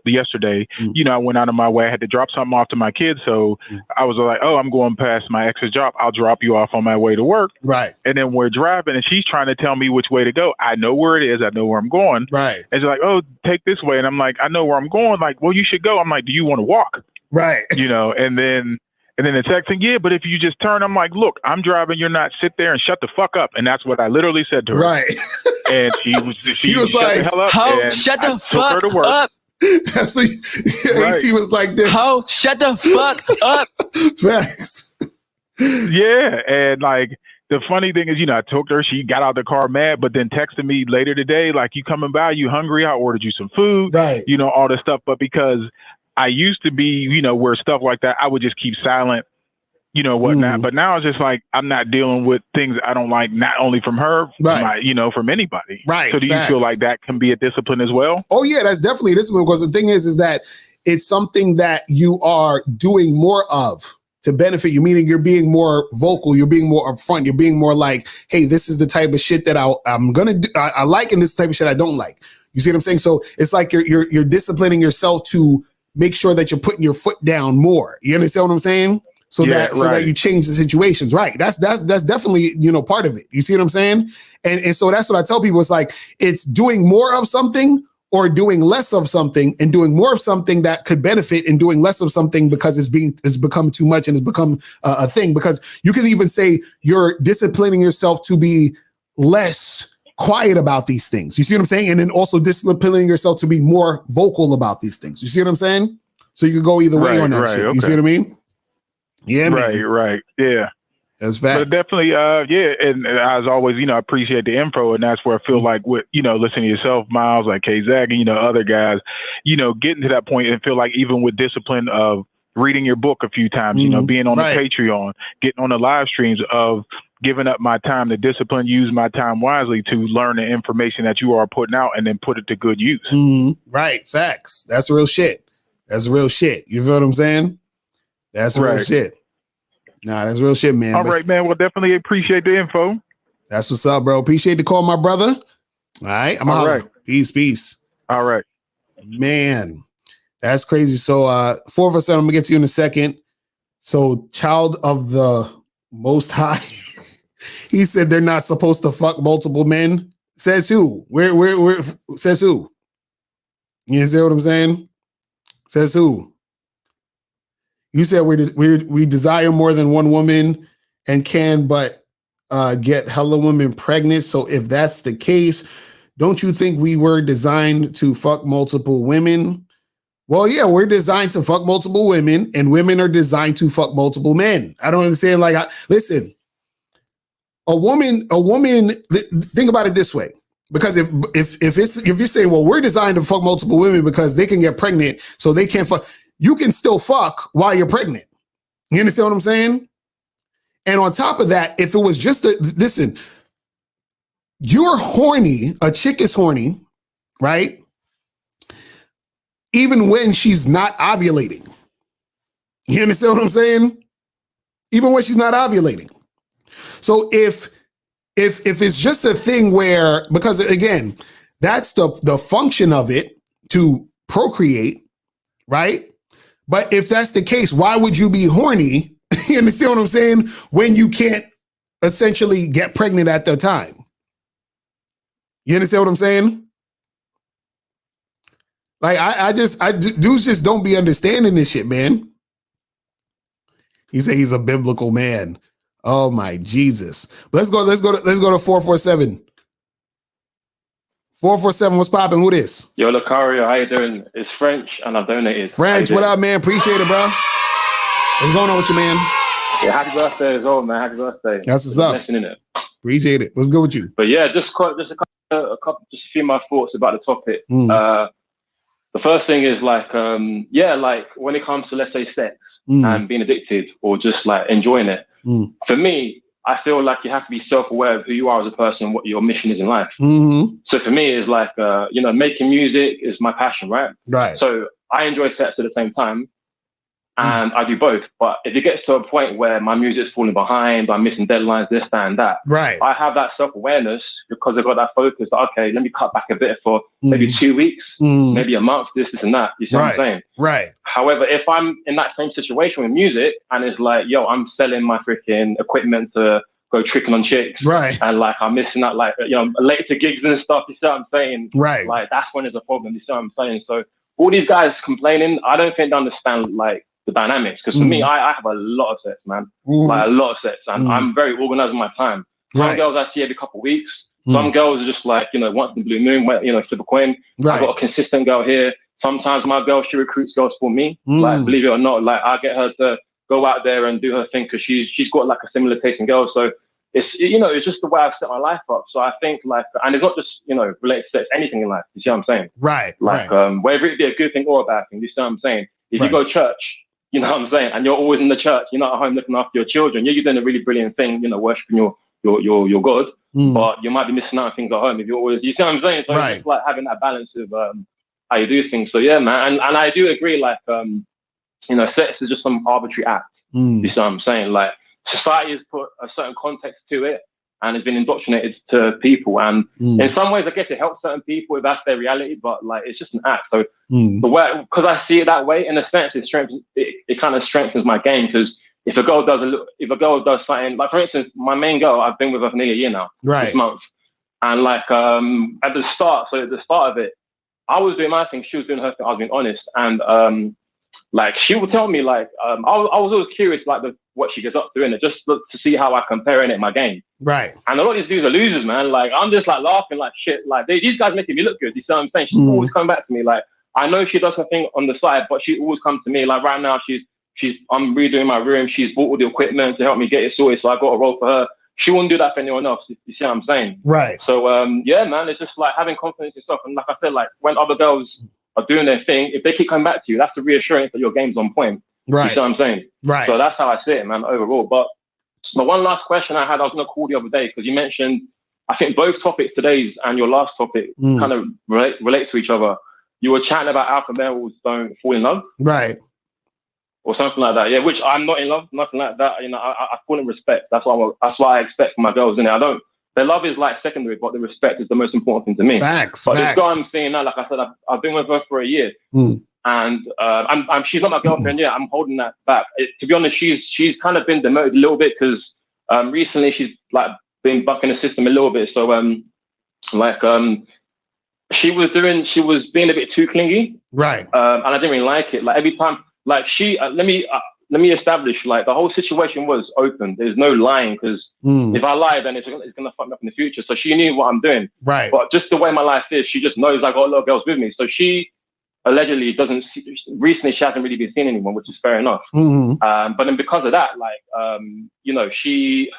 yesterday. I went out of my way. I had to drop something off to my kids, so I was like, "Oh, I'm going past my ex's job. I'll drop you off on my way to work." Right. And then we're driving, and she's trying to tell me which way to go. I know where it is. I know where I'm going. Right. And she's like, "Oh, take this way." And I'm like, "I know where I'm going." Like, well, you should go. I'm like, "Do you want to walk?" Right. And then the texting, yeah, but if you just turn, I'm like, "Look, I'm driving. You're not. Sit there and shut the fuck up." And that's what I literally said to her. Right. And she was like, the hell up, "Ho, shut the fuck up." So he was like this. Ho, shut the fuck up. Facts. Yeah, and like the funny thing is, I took her. She got out of the car mad, but then texted me later today, like, "You coming by? You hungry? I ordered you some food." Right. All this stuff. But because I used to be, where stuff like that, I would just keep silent. Whatnot. But now it's just like, I'm not dealing with things I don't like, not only from her, right. From anybody. Right. So do you feel like that can be a discipline as well? Oh yeah, that's definitely a discipline, because the thing is that it's something that you are doing more of to benefit you, meaning you're being more vocal, you're being more upfront, you're being more like, hey, this is the type of shit that I'm going to do. I like, and this type of shit I don't like. You see what I'm saying? So it's like you're disciplining yourself to make sure that you're putting your foot down more. You understand what I'm saying? So that you change the situations. Right. That's definitely, part of it. You see what I'm saying? And so that's what I tell people. It's like, it's doing more of something or doing less of something, and doing more of something that could benefit and doing less of something because it's become too much and it's become a thing. Because you can even say you're disciplining yourself to be less quiet about these things. You see what I'm saying? And then also disciplining yourself to be more vocal about these things. You see what I'm saying? So you could go either way on that shit. Okay. You see what I mean? Yeah, man. Right. Yeah. That's facts. But definitely, and as always, I appreciate the info, and that's where I feel like with, listening to yourself, Miles, like K-Zag, and, other guys, getting to that point and feel like even with discipline of reading your book a few times, being on the Patreon, getting on the live streams of giving up my time to discipline, use my time wisely to learn the information that you are putting out and then put it to good use. Right. Facts. That's real shit. That's real shit. You feel what I'm saying? That's real shit. Nah, that's real shit, man. All right, man. Well, definitely appreciate the info. That's what's up, bro. Appreciate the call, my brother. All right. I'm all right. Peace. All right. Man, that's crazy. So 447, I'm gonna get to you in a second. So child of the Most High, he said they're not supposed to fuck multiple men. Says who? Where says who? You see what I'm saying? Says who? You said we desire more than one woman and can but get hella women pregnant. So if that's the case, don't you think we were designed to fuck multiple women? Well, yeah, we're designed to fuck multiple women, and women are designed to fuck multiple men. I don't understand. Listen, a woman. Think about it this way. Because if you're saying, well, we're designed to fuck multiple women because they can get pregnant, so they can't fuck. You can still fuck while you're pregnant. You understand what I'm saying? And on top of that, if it was just listen, you're horny, a chick is horny, right? Even when she's not ovulating. You understand what I'm saying? Even when she's not ovulating. So if it's just a thing where, because again, that's the function of it, to procreate, right? But if that's the case, why would you be horny? You understand what I'm saying? When you can't essentially get pregnant at the time. You understand what I'm saying? Like dudes just don't be understanding this shit, man. He said he's a biblical man. Oh my Jesus. Let's go to 447. 447, what's popping? Who this? Yo, Locario, how you doing? It's French, and I donated. French, what up, man? Appreciate it, bro. What's going on with you, man? Yeah, happy birthday as well, man. Happy birthday. That's what's up. Blessing, innit? Appreciate it. What's good with you? But yeah, just a few of my thoughts about the topic. The first thing is like, like when it comes to, let's say, sex and being addicted or just like enjoying it. For me, I feel like you have to be self-aware of who you are as a person and what your mission is in life. So for me, it's like, making music is my passion, right? Right. So I enjoy sex at the same time. And I do both. But if it gets to a point where my music's falling behind, I'm missing deadlines, this, that, and that, right, I have that self-awareness because I've got that focus. That, okay, let me cut back a bit for maybe 2 weeks, maybe a month, this and that. You see what I'm saying? Right. However, if I'm in that same situation with music and it's like, yo, I'm selling my freaking equipment to go tricking on chicks. Right. And like, I'm missing out, like, late to gigs and stuff. You see what I'm saying? Right. Like, that's when there's a problem. You see what I'm saying? So all these guys complaining, I don't think they understand, like, the dynamics. Because for me, I have a lot of sex, man. Like, a lot of sex. And I'm very organized with my time. Some girls I see every couple of weeks. Some girls are just like, once in the blue moon, flip a coin. I've got a consistent girl here. Sometimes my girl, she recruits girls for me. Like, believe it or not, like, I get her to go out there and do her thing because she's got like a similar taste in girls. So it's, it's just the way I've set my life up. So I think like, and it's not just, related to sex, anything in life. You see what I'm saying? Right. Like, whether it be a good thing or a bad thing, you see what I'm saying? If you go to church, you know what I'm saying? And you're always in the church, you're not at home looking after your children. You're doing a really brilliant thing, worshiping your God, but you might be missing out on things at home if you're always, you see what I'm saying? So it's just like having that balance of how you do things. So yeah, man. And I do agree, like, sex is just some arbitrary act. You see what I'm saying? Like, society has put a certain context to it and has been indoctrinated to people. And in some ways, I guess it helps certain people if that's their reality, but like, it's just an act. So the way, because I see it that way, in a sense, it kind of strengthens my game. Because if a girl does something, like for instance, my main girl, I've been with her for nearly a year now, this month. And like, at the start of it, I was doing my thing, she was doing her thing, I was being honest. And like, she would tell me, like, I was always curious, like, what she gets up to in it, just to see how I compare in it, my game. Right. And a lot of these dudes are losers, man. Like, I'm just like laughing like shit. Like, these guys making me look good. You see what I'm saying? She's always coming back to me. Like, I know she does her thing on the side, but she always comes to me. Like, right now, I'm redoing my room. She's bought all the equipment to help me get it sorted. So I got a role for her. She wouldn't do that for anyone else. You see what I'm saying? Right. So, yeah, man, it's just like having confidence in yourself. And like I said, like, when other girls are doing their thing, if they keep coming back to you, that's a reassurance that your game's on point. Right. You see what I'm saying? Right. So that's how I see it, man, overall. But one last question I had, I was going to call the other day, because you mentioned, I think both topics, today's and your last topic, kind of relate to each other. You were chatting about alpha males don't fall in love. Right. Or something like that. Yeah, which I'm not in love, nothing like that. I fall in respect. That's what I expect from my girls, innit? Their love is like secondary, but the respect is the most important thing to me. Facts. But this girl I'm seeing now, like I said, I've been with her for a year. And she's not my girlfriend yet. I'm holding that back. To be honest, she's kind of been demoted a little bit because recently she's like been bucking the system a little bit. So she was being a bit too clingy. Right. And I didn't really like it. Like every time, like let me establish, like, the whole situation was open. There's no lying, because if I lie, then it's gonna fuck me up in the future. So she knew what I'm doing. Right. But just the way my life is, she just knows I got a lot of girls with me. So she allegedly recently she hasn't really been seeing anyone, which is fair enough. But then because of that, like, she,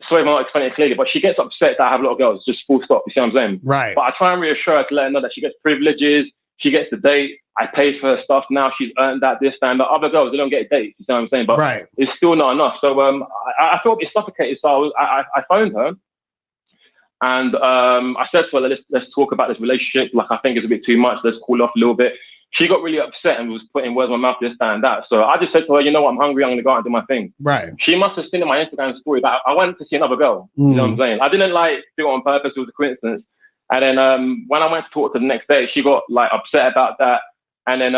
sorry if I'm not explaining it clearly, but she gets upset that I have a lot of girls, just full stop. You see what I'm saying? Right. But I try and reassure her to let her know that she gets privileges, she gets the date. I paid for her stuff now. She's earned that, this, that, and the other girls, they don't get dates. You see what I'm saying? But it's still not enough. So I felt a bit suffocated. So I phoned her, and I said to her, let's talk about this relationship. Like, I think it's a bit too much. Let's cool off a little bit. She got really upset and was putting words in my mouth, this, that, and that. So I just said to her, you know what? I'm hungry. I'm going to go out and do my thing. Right. She must have seen in my Instagram story that I went to see another girl. You know what I'm saying? I didn't like do it on purpose. It was a coincidence. And then when I went to talk to her the next day, she got like upset about that. And then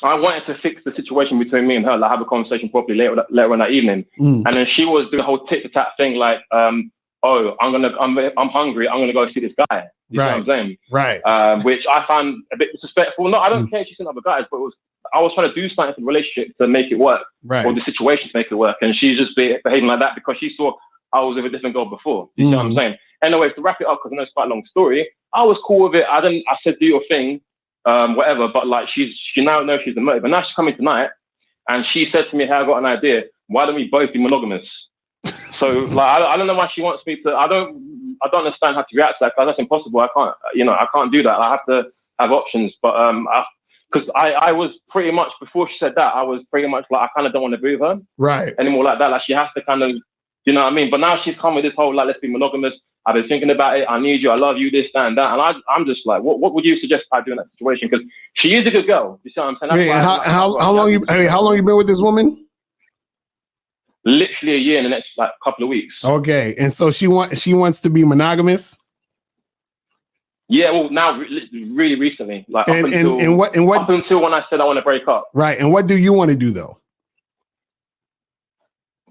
I wanted to fix the situation between me and her, like have a conversation properly later on that evening. And then she was doing the whole tit for tat thing, like, I'm hungry. I'm gonna go see this guy. You know what I'm saying? Right. Which I found a bit disrespectful. No, I don't care if she's seen other guys, but I was trying to do something for the relationship to make it work, or the situation to make it work. And she's just behaving like that because she saw I was with a different girl before. You know what I'm saying? Anyways, to wrap it up, because I know it's quite a long story, I was cool with it. I said, do your thing, whatever. But like, she now knows she's a motive. But now she's coming tonight, and she said to me, "Hey, I got an idea. Why don't we both be monogamous?" So like, I don't know why she wants me to. I don't understand how to react to that, because that's impossible. I can't do that. I have to have options. But because I was pretty much, before she said that, I was pretty much like, I kind of don't want to be with her right anymore like that. Like, she has to kind of, you know what I mean? But now she's come with this whole, like, let's be monogamous. I've been thinking about it. I need you. I love you, this, that, and that. And I'm just like, what would you suggest I do in that situation? Because she is a good girl. You see what I'm saying? That's how long you been with this woman? Literally a year in the next like couple of weeks. Okay, and so she wants to be monogamous. Yeah, well, now really recently, like up until when I said I want to break up. Right, and what do you want to do though?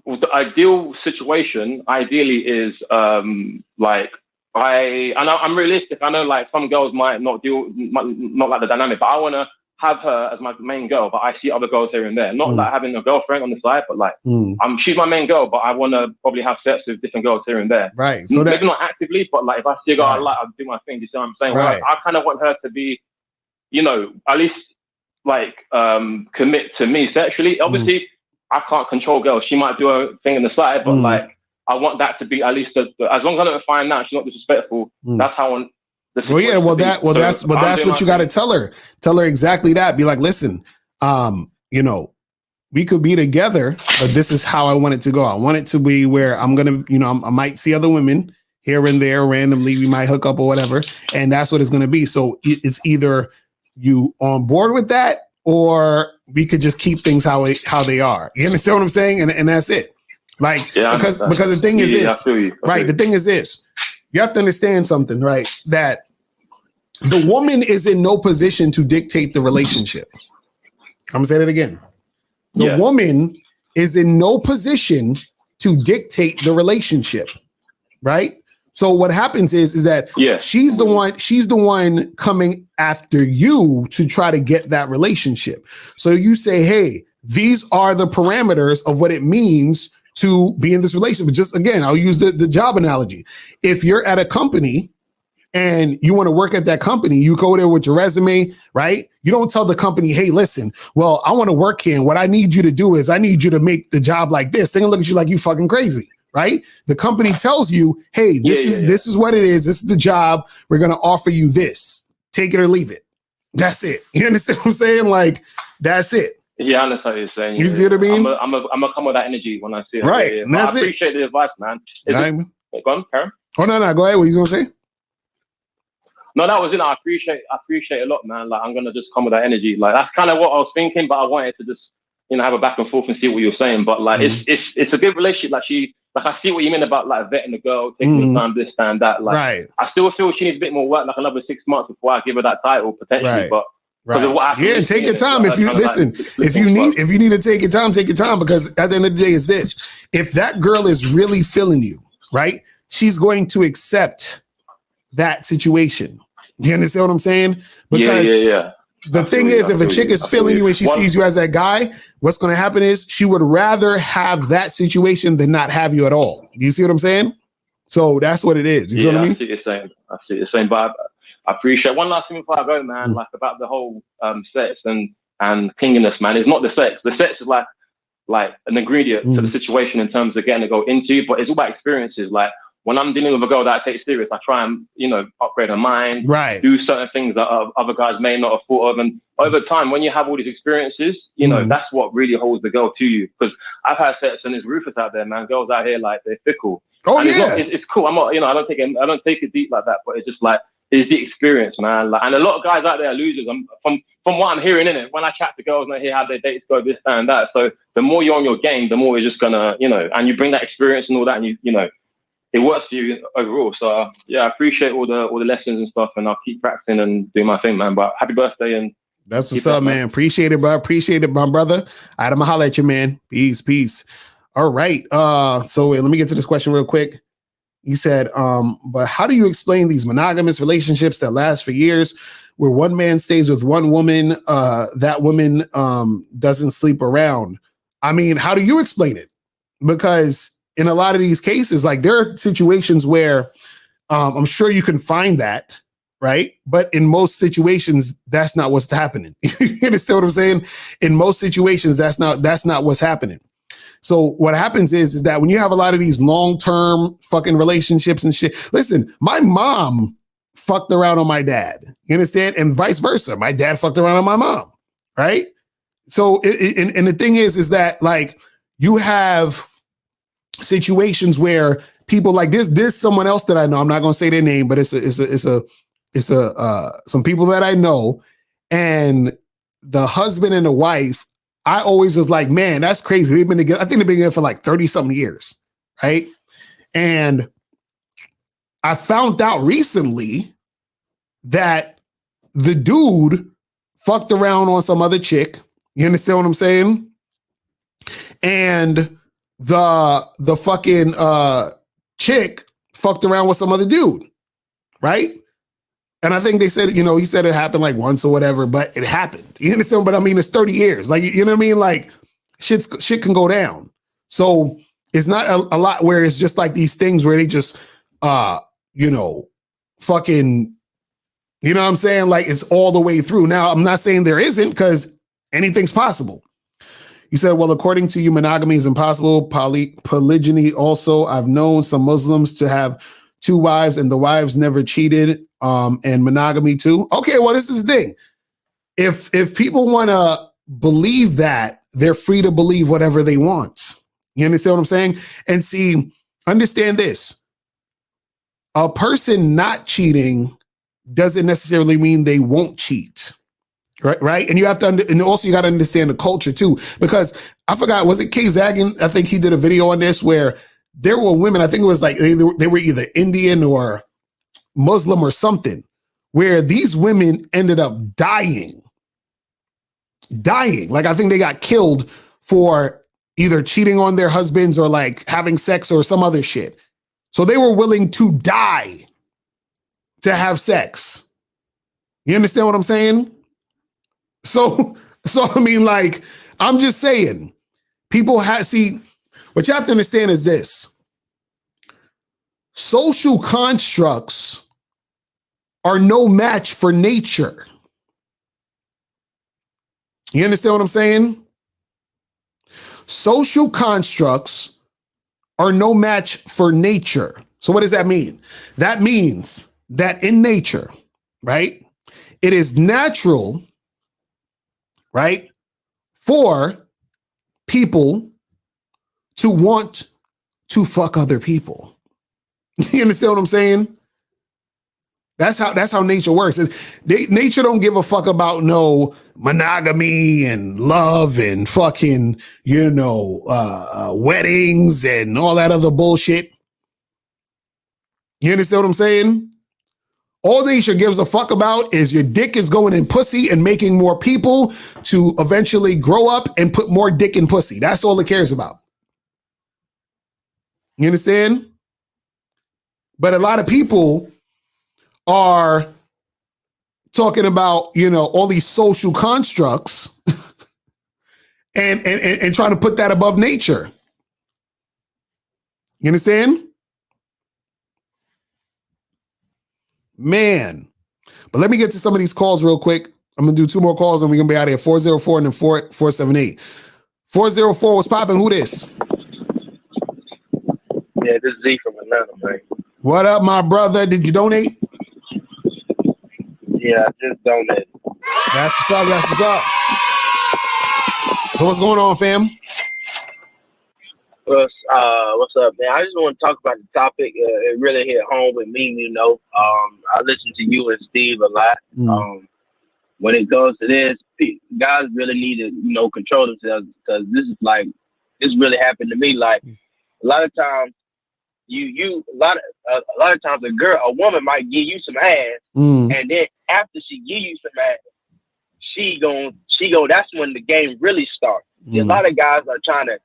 Well, the ideal situation, ideally, is like I'm realistic. I know like some girls might not like the dynamic, but I want to have her as my main girl. But I see other girls here and there, not like having a girlfriend on the side, but like she's my main girl. But I want to probably have sex with different girls here and there. Right. So maybe not actively, but like if I see a girl I like, I'll do my thing. You see what I'm saying? Right. Well, I kind of want her to be, you know, at least like commit to me sexually. Obviously, I can't control girls. She might do her thing on the side, but like I want that to be at least as long as I don't find out she's not disrespectful. That's how I want. That's what you got to tell her. Tell her exactly that. Be like, listen, you know, we could be together, but this is how I want it to go. I want it to be where I'm gonna, you know, I might see other women here and there randomly. We might hook up or whatever, and that's what it's gonna be. So it's either you on board with that, or we could just keep things how they are. You understand what I'm saying? And that's it. Like, because the thing is this, right? The thing is this, you have to understand something, right? That the woman is in no position to dictate the relationship. I'm gonna say that again. The woman is in no position to dictate the relationship, right? So what happens is that she's the one coming after you to try to get that relationship. So you say, hey, these are the parameters of what it means to be in this relationship. Just again, I'll use the job analogy. If you're at a company and you want to work at that company, you go there with your resume, right? You don't tell the company, hey, listen, well, I want to work here. And what I need you to do is I need you to make the job like this. They're gonna look at you like you fucking crazy. Right? The company tells you, hey, this is what it is. This is the job. We're going to offer you this. Take it or leave it. That's it. You understand what I'm saying? Like, that's it. Yeah, I understand what you're saying. You see what I mean? I'm gonna come with that energy when I see it. Right. Yeah. And that's I appreciate the advice, man. Go on, Karen. Oh, no. Go ahead. What are you going to say? No, that was it. I appreciate a lot, man. Like, I'm going to just come with that energy. Like, that's kind of what I was thinking, but I wanted to just, you know, have a back and forth and see what you're saying. But like, it's a good relationship. Like, I see what you mean about like vetting the girl, taking the time, this and that. Like, I still feel she needs a bit more work, like another 6 months before I give her that title potentially. But take your time. If you listen, if you need to take your time, because at the end of the day, is this: if that girl is really feeling you, right, she's going to accept that situation. Do you understand what I'm saying? Because the thing is, if a chick is feeling you and she sees you as that guy, what's going to happen is she would rather have that situation than not have you at all. Do you see what I'm saying? So that's what it is. You feel what I mean? I see what you're saying. But I appreciate one last thing before I go, man. Like about the whole sex and clinginess, man. It's not the sex. The sex is like an ingredient to the situation in terms of getting to go into. But it's all about experiences. Like, when I'm dealing with a girl that I take serious, I try and, you know, upgrade her mind, do certain things that other guys may not have thought of. And over time, when you have all these experiences, you know, that's what really holds the girl to you. Because I've had sex and there's ruthless out there, man. Girls out here, like, they're fickle. Oh, and yeah. It's cool. I'm not, you know, I don't take it deep like that, but it's just like, it's the experience, man. Like, and a lot of guys out there are losers. From what I'm hearing in it, when I chat to girls and I hear how their dates go, this, that, and that. So the more you're on your game, the more you're just gonna, you know, and you bring that experience and all that, and you know, it works for you overall. So yeah, I appreciate all the lessons and stuff, and I'll keep practicing and doing my thing, man. But happy birthday, and that's what's up, man. Appreciate it, bro. Appreciate it, my brother. I'ma holler at you, man. Peace. All right. So let me get to this question real quick. You said, but how do you explain these monogamous relationships that last for years, where one man stays with one woman, that woman doesn't sleep around? I mean, how do you explain it? Because in a lot of these cases, like, there are situations where I'm sure you can find that, right? But in most situations, that's not what's happening. You understand what I'm saying? In most situations, that's not what's happening. So what happens is that when you have a lot of these long-term fucking relationships and shit, listen, my mom fucked around on my dad, you understand? And vice versa. My dad fucked around on my mom, right? So, and the thing is that like you have situations where people like this someone else that I know, I'm not going to say their name, but it's some people that I know, and the husband and the wife, I always was like, man, that's crazy. They've been together. I think they've been together for like 30 something years. Right. And I found out recently that the dude fucked around on some other chick. You understand what I'm saying? And the fucking chick fucked around with some other dude, right? And I think they said, he said it happened like once or whatever, but it happened. You understand? But I mean, it's 30 years. Like, you know what I mean? Like shit can go down. So it's not a lot where it's just like these things where they just, fucking, you know what I'm saying? Like it's all the way through. Now, I'm not saying there isn't, because anything's possible. You said, well, according to you, monogamy is impossible. Polygyny also. I've known some Muslims to have 2 wives and the wives never cheated. And monogamy too. Okay, well, this is the thing. If people want to believe that, they're free to believe whatever they want. You understand what I'm saying? And see, understand this. A person not cheating doesn't necessarily mean they won't cheat. Right. And you have to, and also you got to understand the culture too, because I forgot, was it Kay Zagan? I think he did a video on this where there were women, I think it was like they were either Indian or Muslim or something, where these women ended up dying. Like, I think they got killed for either cheating on their husbands or like having sex or some other shit. So they were willing to die to have sex. You understand what I'm saying? So I mean, like, I'm just saying, people see, what you have to understand is this. Social constructs are no match for nature. You understand what I'm saying? Social constructs are no match for nature. So what does that mean? That means that in nature, right, it is natural, right, for people to want to fuck other people. You understand what I'm saying? That's how nature works. Nature don't give a fuck about no monogamy and love and fucking, weddings and all that other bullshit. You understand what I'm saying? All nature gives a fuck about is your dick is going in pussy and making more people to eventually grow up and put more dick in pussy. That's all it cares about. You understand? But a lot of people are talking about, all these social constructs and trying to put that above nature. You understand? Man. But let me get to some of these calls real quick. I'm going to do 2 more calls and we're going to be out of here. 404 and then 478. 404, what's popping? Who this? Yeah, this is Z from Atlanta, man. What up, my brother? Did you donate? Yeah, I just donated. That's what's up. That's what's up. So what's going on, fam? What's up, man? I just want to talk about the topic. It really hit home with me, I listen to you and Steve a lot. When it comes to this, guys really need to, control themselves, because this really happened to me. Like, a lot of times, a lot of times a woman might give you some ass, and then after she give you some ass, she go. That's when the game really starts. A lot of guys are trying to,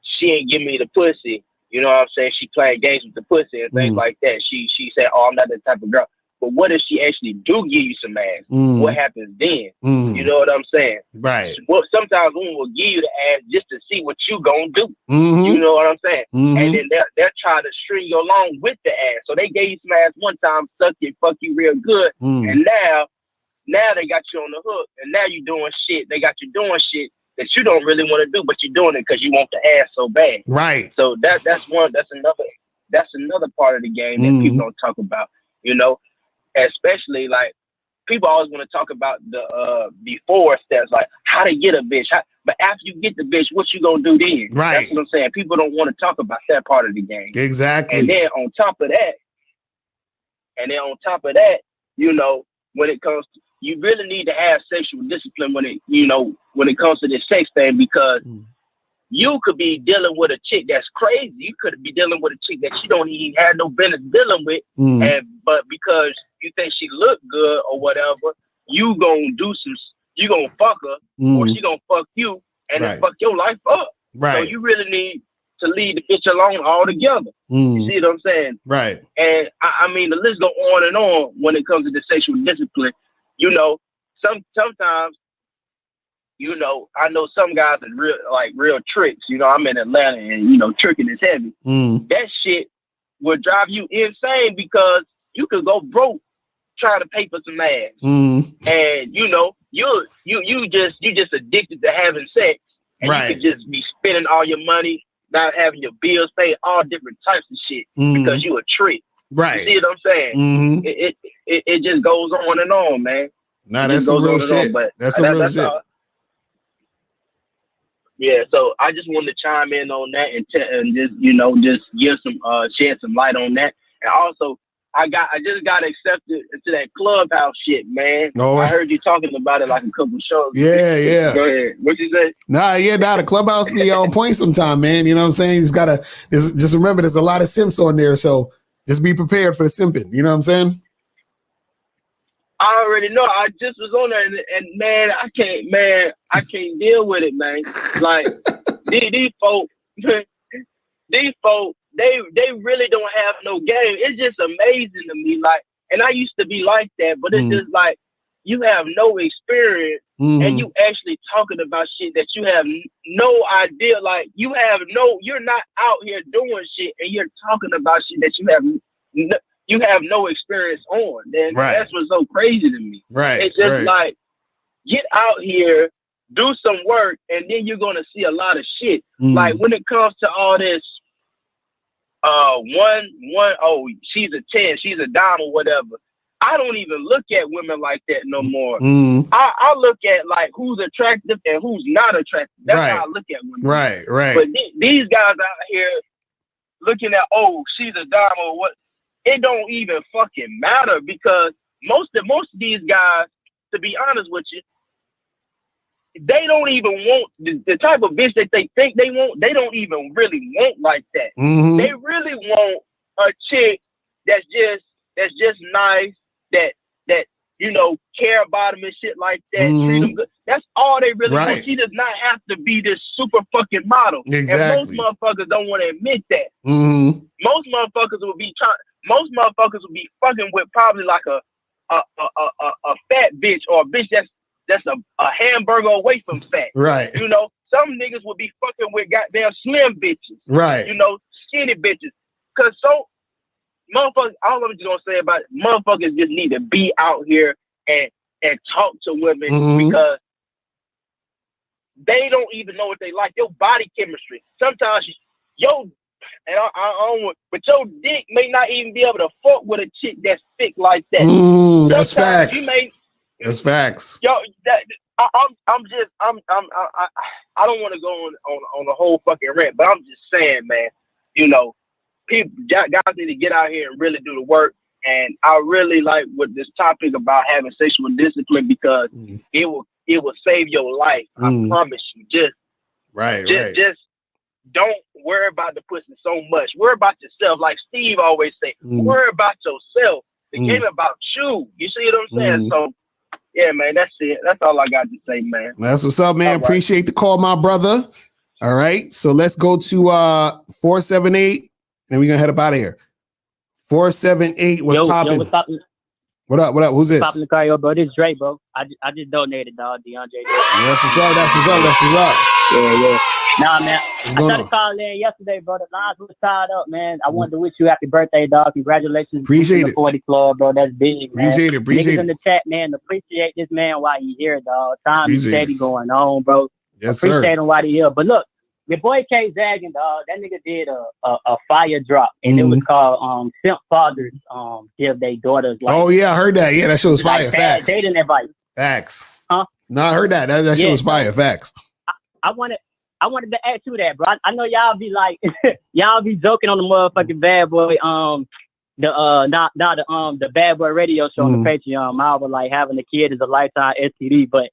she ain't give me the pussy. You know what I'm saying? She playing games with the pussy and things like that. She said, I'm not that type of girl. But what if she actually do give you some ass? What happens then? You know what I'm saying? Right. Well, sometimes women will give you the ass just to see what you gonna do. You know what I'm saying? And then they'll try to string you along with the ass. So they gave you some ass one time, suck you, fuck you real good, and now they got you on the hook, and now you doing shit. They got you doing shit that you don't really want to do, but you're doing it because you want the ass so bad. Right. So that's another part of the game that people don't talk about. You know, especially like people always want to talk about the before steps, like how to get a bitch. But after you get the bitch, what you gonna do then? Right. That's what I'm saying. People don't want to talk about that part of the game. Exactly. And then on top of that, you know, when it comes to, you really need to have sexual discipline when it comes to this sex thing, because you could be dealing with a chick that's crazy. You could be dealing with a chick that you don't even have no business dealing with, but because you think she look good or whatever, you gonna fuck her, or she gonna fuck you, and then fuck your life up. Right. So you really need to leave the bitch alone altogether. You see what I'm saying? Right. And I mean, the list go on and on when it comes to the sexual discipline. You know, sometimes, you know, I know some guys are real tricks. You know, I'm in Atlanta, and you know, tricking is heavy. That shit will drive you insane because you could go broke trying to pay for some ass, and you know, you just addicted to having sex, and you could just be spending all your money, not having your bills paid, all different types of shit because you a trick. Right. You see what I'm saying? It just goes on and on, man. Nah, that's some real shit. That's some real shit. Yeah, so I just wanted to chime in on that and just, you know, just give some shed some light on that. And also, I just got accepted into that Clubhouse shit, man. Oh. I heard you talking about it like a couple shows. Yeah. Go ahead. What you say? The Clubhouse be on point sometime, man. You know what I'm saying? Just remember, there's a lot of simps on there, so just be prepared for the simping. You know what I'm saying? I already know. I just was on there, and man, I can't deal with it, man. Like these folks, they really don't have no game. It's just amazing to me. Like, and I used to be like that, but it's just like you have no experience, and you actually talking about shit that you have no idea. Like you're not out here doing shit, and you're talking about shit that you have no experience on. Then that's what's so crazy to me. Right. It's just like, get out here, do some work, and then you're gonna see a lot of shit. Like when it comes to all this, she's a 10, she's a dime or whatever. I don't even look at women like that no more. I look at like who's attractive and who's not attractive. That's how I look at women. Right. But these guys out here looking at, she's a dime or what. It don't even fucking matter, because most of these guys, to be honest with you, they don't even want the type of bitch that they think they want. They don't even really want like that. They really want a chick that's just nice, that you know, care about them and shit like that. Treat them good. That's all they really want. She does not have to be this super fucking model. Exactly. And most motherfuckers don't want to admit that. Most motherfuckers will be fucking with probably like a fat bitch, or a bitch that's a hamburger away from fat. Right. You know, some niggas will be fucking with goddamn slim bitches. Right. You know, skinny bitches. Cause so motherfuckers, all I'm just gonna say about it, motherfuckers just need to be out here and talk to women, because they don't even know what they like. Your body chemistry. Sometimes but your dick may not even be able to fuck with a chick that's thick like that. That's facts. That's facts. Yo, I don't want to go on a whole fucking rant, but I'm just saying, man. You know, guys need to get out here and really do the work. And I really like with this topic about having sexual discipline, because it will save your life. I promise you. Just don't worry about the pussy so much. Worry about yourself. Like Steve always say, worry about yourself. The game about you. You see what I'm saying? So, yeah, man, that's it. That's all I got to say, man. That's what's up, man. All right. Appreciate the call, my brother. All right. So let's go to 478, and we're going to head up out of here. 478 was popping. What up? Who's this? Popping Lucario, bro. This is Dre, bro. I just donated, dog. DeAndre. That's what's up. That's what's up. Yeah. Nah, man. What's I going tried to on? call in yesterday, bro. The lines was tied up, man. I wanted to wish you happy birthday, dog. Congratulations. Appreciate to the it. 40 Club, bro. That's big, man. Appreciate it. Niggas in the chat, man. Appreciate this man while he here, dog. Time is Appreciate steady going on, bro. Yes, Appreciate sir. him while he here. But look, your boy K Zagging, dog. That nigga did a fire drop, and it was called Simp Fathers give their daughters like. Oh yeah, I heard that. Yeah, that shit was fire. Like Facts. dating advice. Facts. Huh? No, I heard that. That shit was fire. Facts. I wanted to ask you that, bro. I know y'all be like, y'all be joking on the motherfucking Bad Boy, the Bad Boy radio show on the Patreon. I was like, having a kid is a lifetime STD, but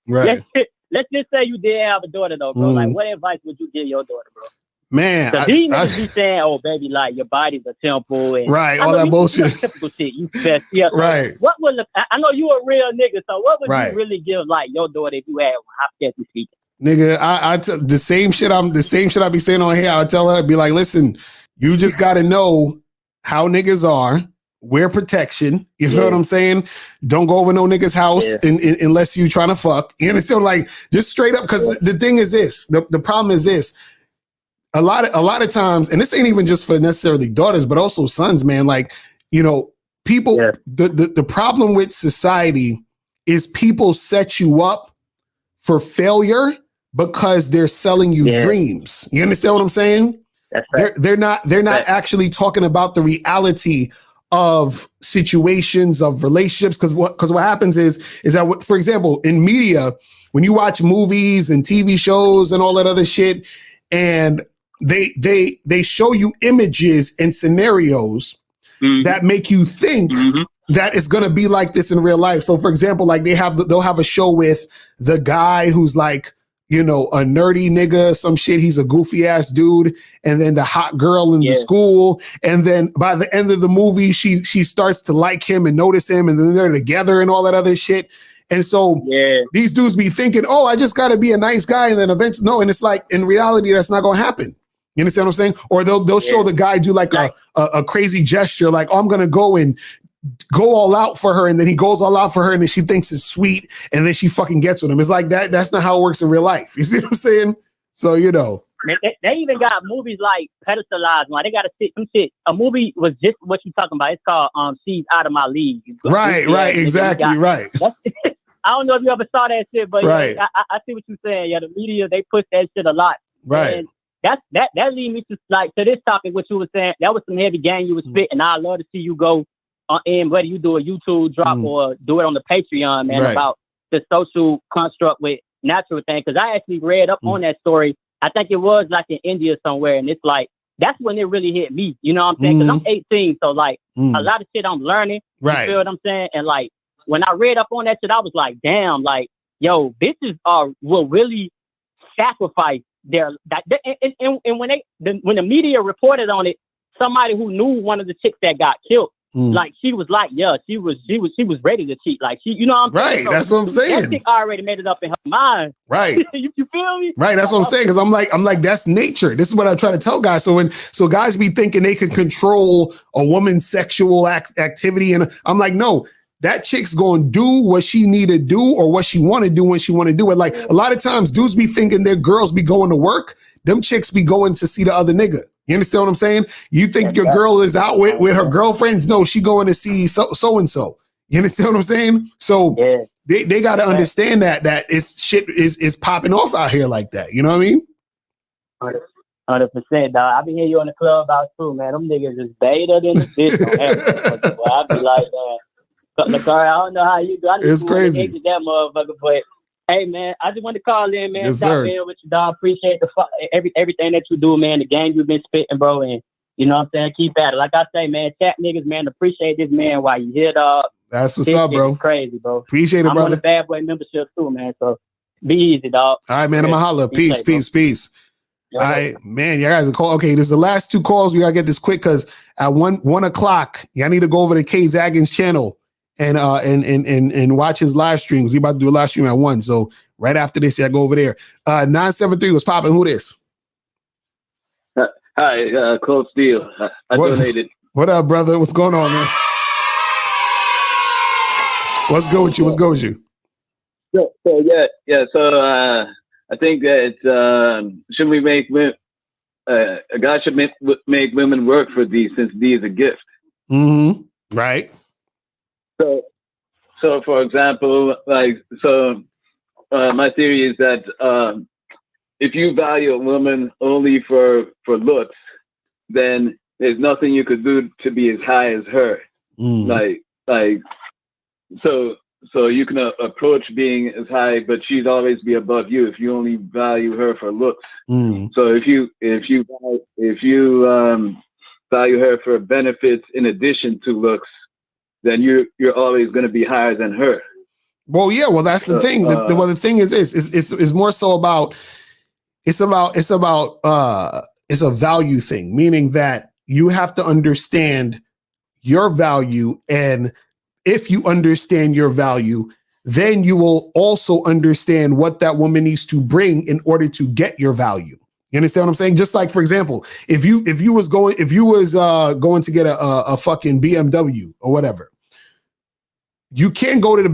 let's just say you did have a daughter though, bro. Like, what advice would you give your daughter, bro? Man, these niggas be saying, "Oh, baby, like your body's a temple," and all that bullshit. Typical shit. You best, yeah. Right. What would I know you a real nigga? So what would you really give like your daughter if you had one? Hypothetically speaking. Nigga, the same shit I be saying on here. I'll tell her, be like, listen, you just gotta know how niggas are. Wear protection. You feel what I'm saying? Don't go over no nigga's house unless you trying to fuck. You understand? Like, just straight up. Because the thing is this. The problem is this. A lot of times, and this ain't even just for necessarily daughters, but also sons, man. Like, you know, people. The problem with society is people set you up for failure because they're selling you dreams. You understand what I'm saying? That's right. They're not actually talking about the reality of situations, of relationships. Because what happens is that, for example, in media, when you watch movies and TV shows and all that other shit, and they show you images and scenarios that make you think that it's gonna be like this in real life. So, for example, like they'll have a show with the guy who's like, you know, a nerdy nigga, some shit. He's a goofy ass dude, and then the hot girl in the school, and then by the end of the movie, she starts to like him and notice him, and then they're together and all that other shit. And so these dudes be thinking, oh, I just got to be a nice guy, and then eventually, no, and it's like in reality, that's not gonna happen. You understand what I'm saying? Or they'll show the guy do like a crazy gesture, like, oh, I'm gonna go and go all out for her, and then he goes all out for her, and then she thinks it's sweet, and then she fucking gets with him. It's like that's not how it works in real life. You see what I'm saying? So, you know. They even got movies like pedestalized. Like they got some shit. A movie was just what you talking about. It's called "She's Out of My League." Right, exactly, right. I don't know if you ever saw that shit, but I see what you're saying. Yeah, the media, they push that shit a lot. Right. And that lead me to this topic, what you were saying. That was some heavy game you was spitting. And I'd love to see you go in, whether you do a YouTube drop or do it on the Patreon, man, about the social construct with natural thing. Because I actually read up on that story. I think it was like in India somewhere, and it's like that's when it really hit me. You know what I'm saying? Because I'm 18, so like a lot of shit I'm learning. Right. You feel what I'm saying? And like when I read up on that shit, I was like, damn, like yo, bitches will really sacrifice their and when the media reported on it, somebody who knew one of the chicks that got killed. Like she was like, she was ready to cheat. Like she, you know what I'm saying? Right, that's what I'm saying. That chick already made it up in her mind. Right. you feel me? Right, that's what I'm saying. Because I'm like, that's nature. This is what I try to tell guys. So guys be thinking they can control a woman's sexual activity, and I'm like, no, that chick's gonna do what she need to do or what she want to do when she want to do it. Like a lot of times, dudes be thinking their girls be going to work. Them chicks be going to see the other nigga. You understand what I'm saying? You think your girl is out with her girlfriends? No, she going to see so and so. You understand what I'm saying? So they got to understand that it's shit is popping off out here like that. You know what I mean? 100%, dog. I be hearing you on the club out too, man. Them niggas is beta than the bitch on everything. I be like, I don't know how you do. I it's crazy. That motherfucker, but hey, man, I just want to call in, man. Yes, Stop being with you, dog. Appreciate everything that you do, man. The game you've been spitting, bro, and you know what I'm saying. Keep at it. Like I say, man, chat niggas, man. Appreciate this, man. While you here, dog. That's what's up, bro. Crazy, bro. Appreciate it, brother. I'm on the Bad Boy membership too, man. So be easy, dog. All right, man. I'm gonna holla. Peace. All right, man. You guys are call. Okay, this is the last two calls. We gotta get this quick because at 1 o'clock, y'all need to go over to K Zaggins' channel and watch his live streams. He about to do a live stream at 1. So right after this, I go over there. 973 was popping. Who this? Hi, Cold Steel. I donated. What up, brother? What's going on, man? What's good with you? What's good with you? So yeah. So I think that should we make a guy should make women work for D, since D is a gift. Mm-hmm. Right. So for example, my theory is that if you value a woman only for looks, then there's nothing you could do to be as high as her. So you can approach being as high, but she'd always be above you if you only value her for looks. So if you value her for benefits in addition to looks, then you're always going to be higher than her. Well, yeah. Well, that's the thing. The thing is it's more so about it's a value thing, meaning that you have to understand your value, and if you understand your value, then you will also understand what that woman needs to bring in order to get your value. You understand what I'm saying? Just like, for example, if you was going to get a fucking BMW or whatever, you can't go to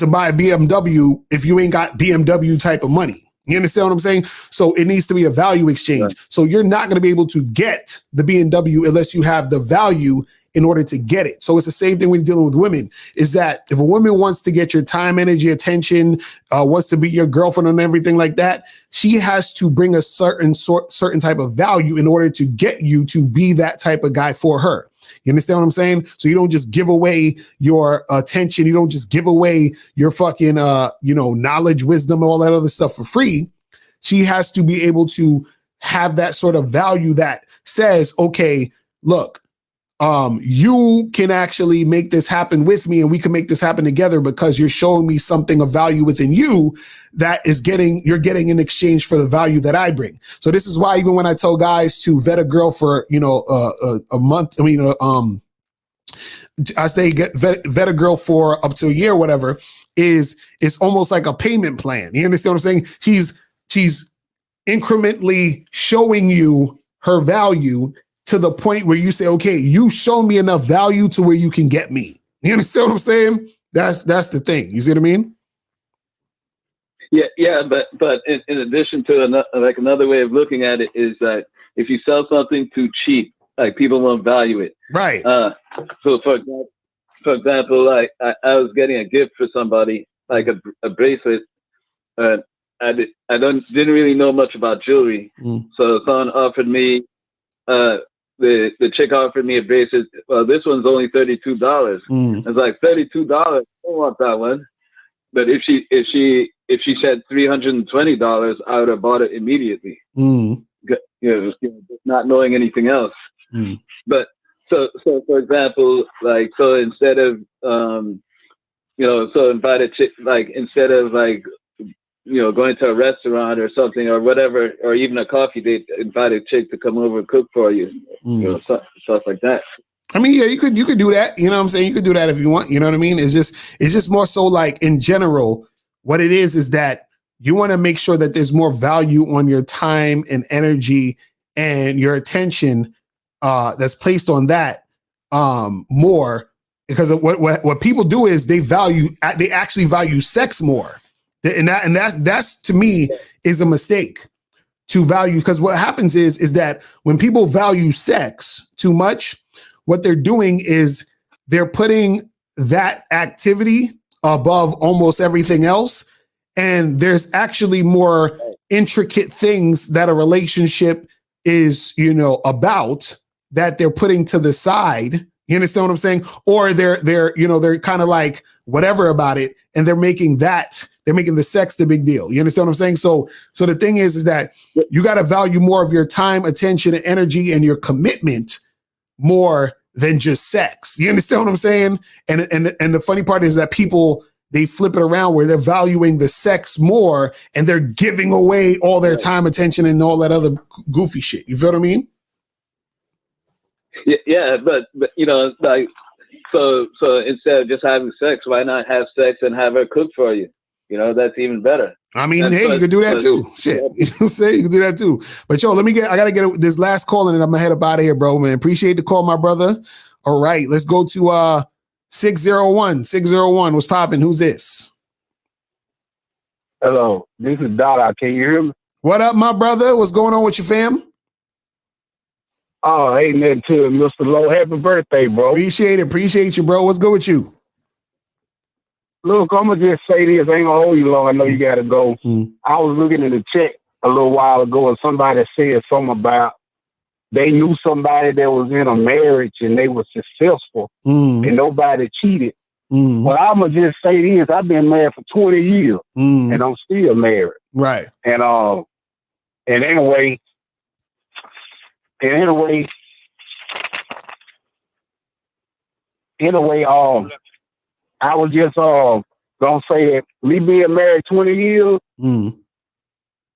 buy a BMW if you ain't got BMW type of money. You understand what I'm saying? So it needs to be a value exchange. Right. So you're not going to be able to get the BMW unless you have the value in order to get it. So it's the same thing when you're dealing with women, is that if a woman wants to get your time, energy, attention, wants to be your girlfriend and everything like that, she has to bring a certain type of value in order to get you to be that type of guy for her. You understand what I'm saying? So you don't just give away your attention. You don't just give away your fucking, knowledge, wisdom, all that other stuff for free. She has to be able to have that sort of value that says, okay, look, you can actually make this happen with me, and we can make this happen together because you're showing me something of value within you that you're getting in exchange for the value that I bring. So this is why even when I tell guys to vet a girl for, a month, I say vet a girl for up to a year, whatever, it's almost like a payment plan. You understand what I'm saying? She's incrementally showing you her value to the point where you say, okay, you show me enough value to where you can get me. You understand what I'm saying? That's the thing. You see what I mean? Yeah. But in addition to another way of looking at it is that if you sell something too cheap, like people won't value it. Right. So for example, like I was getting a gift for somebody, like a bracelet. I didn't really know much about jewelry. So someone offered me, the chick offered me a bracelet. Well, this one's only $32. I was like, $32? I don't want that one. But if she said $320, I would have bought it immediately. Just not knowing anything else. But so for example, like, so instead of invite a chick, like instead of like, going to a restaurant or something or whatever, or even a coffee date, invite a chick to come over and cook for you, stuff like that. I mean, yeah, you could do that. You know what I'm saying? You could do that if you want. You know what I mean? It's just more so like in general, what it is that you want to make sure that there's more value on your time and energy and your attention that's placed on that more, because what people do is they actually value sex more. And that's to me is a mistake to value, because what happens is that when people value sex too much, what they're doing is they're putting that activity above almost everything else. And there's actually more intricate things that a relationship is, about, that they're putting to the side. You understand what I'm saying? Or they're kind of like whatever about it, and they're making the sex the big deal. You understand what I'm saying? So the thing is that you got to value more of your time, attention, and energy, and your commitment more than just sex. You understand what I'm saying? And the funny part is that people, they flip it around where they're valuing the sex more and they're giving away all their time, attention, and all that other goofy shit. You feel what I mean? Yeah, but like, so instead of just having sex, why not have sex and have her cook for you? That's even better. I mean, you could do that too. Shit, you know what I'm saying? You can do that too. But yo, I gotta get this last call and then I'm gonna head up out of here, bro, man. Appreciate the call, my brother. All right, let's go to 601. What's popping? Who's this? Hello, this is Dada. Can you hear me? What up, my brother? What's going on with your fam? Oh, ain't nothing to it, Mr. Low. Happy birthday, bro. Appreciate you, bro. What's good with you? Look, I'm going to just say this. I ain't going to hold you long. I know you got to go. I was looking at the chat a little while ago, and somebody said something about they knew somebody that was in a marriage and they were successful and nobody cheated. Well, I'm going to just say this. I've been married for 20 years and I'm still married. Right. And anyway, I was just gonna say that me being married 20 years,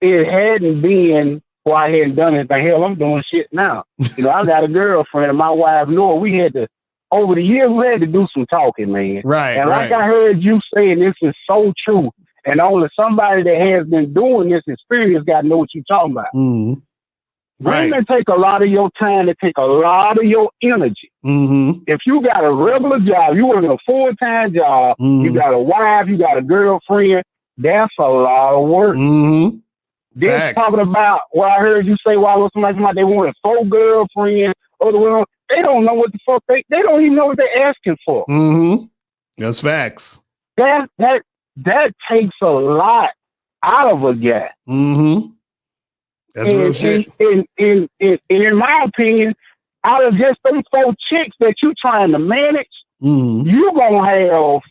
it hadn't been why I hadn't done anything. Hell, I'm doing shit now. You know, I got a girlfriend and my wife, Nora, we had to, over the years, we had to do some talking, man. Right. And like I heard you saying, this is so true. And only somebody that has been doing this experience got to know what you're talking about. Women take a lot of your time, they take a lot of your energy. If you got a regular job, you work a full-time job, you got a wife, you got a girlfriend, that's a lot of work. This talking about what I heard you say while somebody they wanted 4 girlfriends, they don't know what the fuck they don't even know what they're asking for. That's facts. That takes a lot out of a guy. That's real shit. In my opinion, out of just those 4 chicks that you trying to manage, you gonna have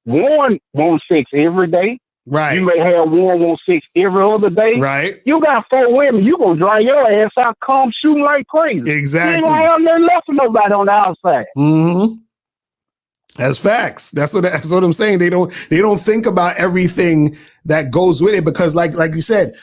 one want sex every day. Right. You may have one want sex every other day. Right. You got 4 women, you gonna dry your ass out, come shooting like crazy. Exactly. You ain't gonna have nothing left for nobody on the outside. That's facts. That's what I'm saying. They don't think about everything that goes with it because, like you said,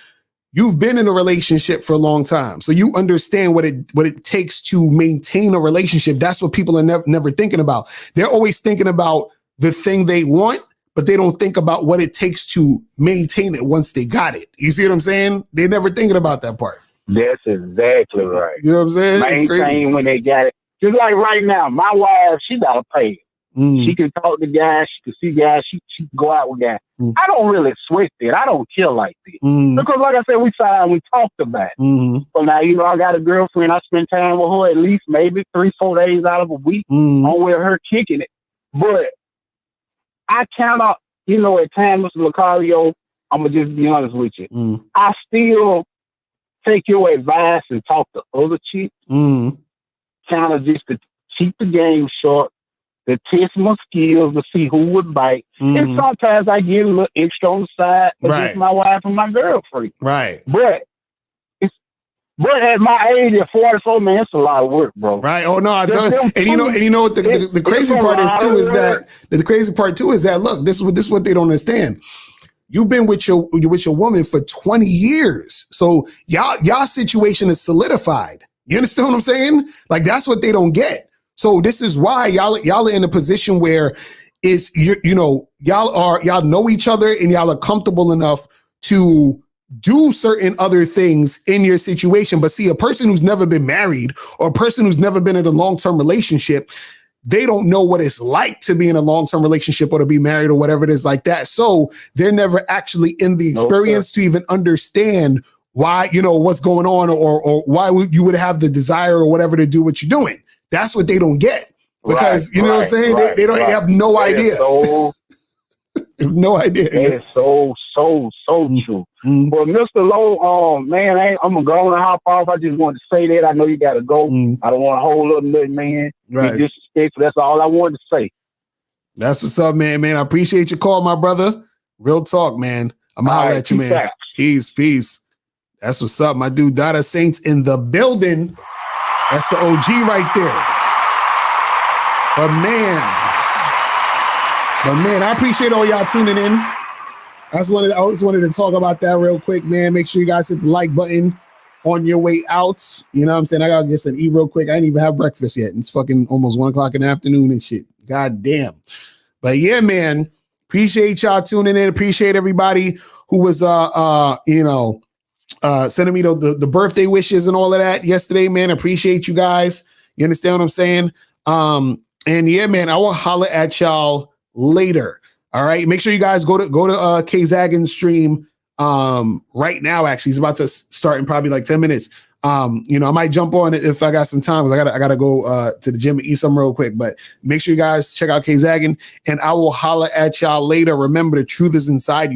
you've been in a relationship for a long time, so you understand what it takes to maintain a relationship. That's what people are never thinking about. They're always thinking about the thing they want, but they don't think about what it takes to maintain it once they got it. You see what I'm saying? They're never thinking about that part. That's exactly right. You know what I'm saying? Maintain when they got it. Just like right now, my wife, she got to pay. She can talk to guys, she can see guys, she can go out with guys. I don't really sweat it. I don't kill like this. Because like I said, we talked about it. So now, you know, I got a girlfriend, I spend time with her at least maybe 3-4 days out of a week. I'm with her kicking it. But I cannot, you know, at times, Mr. Locario, I'm going to just be honest with you. I still take your advice and talk to other chicks, kind of just to keep the game short, to test my skills to see who would bite. And sometimes I get a little extra on the side, but it's my wife and my girlfriend. Right. But at my age, at 44, man, it's a lot of work, bro. Right. Oh no, I tell you. And you know what the crazy part is too is that the crazy part too is that look, this is what they don't understand. You've been with your woman for 20 years, so y'all situation is solidified. You understand what I'm saying? Like that's what they don't get. So this is why y'all are in a position where it's y'all know each other and y'all are comfortable enough to do certain other things in your situation. But see, a person who's never been married or a person who's never been in a long-term relationship, they don't know what it's like to be in a long-term relationship or to be married or whatever it is like that. So they're never actually in the experience to even understand why, what's going on or why you would have the desire or whatever to do what you're doing. That's what they don't get because you know what I'm saying? They don't have no idea. No idea. That is so true. Well, Mr. Lowe, man, I'm gonna go and hop off. I just wanted to say that. I know you gotta go. I don't want to hold up nothing, man. Right. Be disrespectful. That's all I wanted to say. That's what's up, man. I appreciate your call, my brother. Real talk, man. I'm holler at you, man. Peace. That's what's up, my dude. Dada Saints in the building. That's the OG right there. But man, I appreciate all y'all tuning in. I just wanted to talk about that real quick, man. Make sure you guys hit the like button on your way out. You know what I'm saying? I gotta get some eat real quick. I didn't even have breakfast yet. It's fucking almost 1:00 in the afternoon and shit. God damn. But yeah, man, appreciate y'all tuning in. Appreciate everybody who was sending me the birthday wishes and all of that yesterday, man. Appreciate you guys. You understand what I'm saying? And yeah, man, I will holler at y'all later. All right. Make sure you guys go to K Zagin's stream right now. Actually, he's about to start in probably like 10 minutes. You know, I might jump on it if I got some time, because I gotta go to the gym and eat some real quick. But make sure you guys check out K Zagin, and I will holler at y'all later. Remember, the truth is inside you.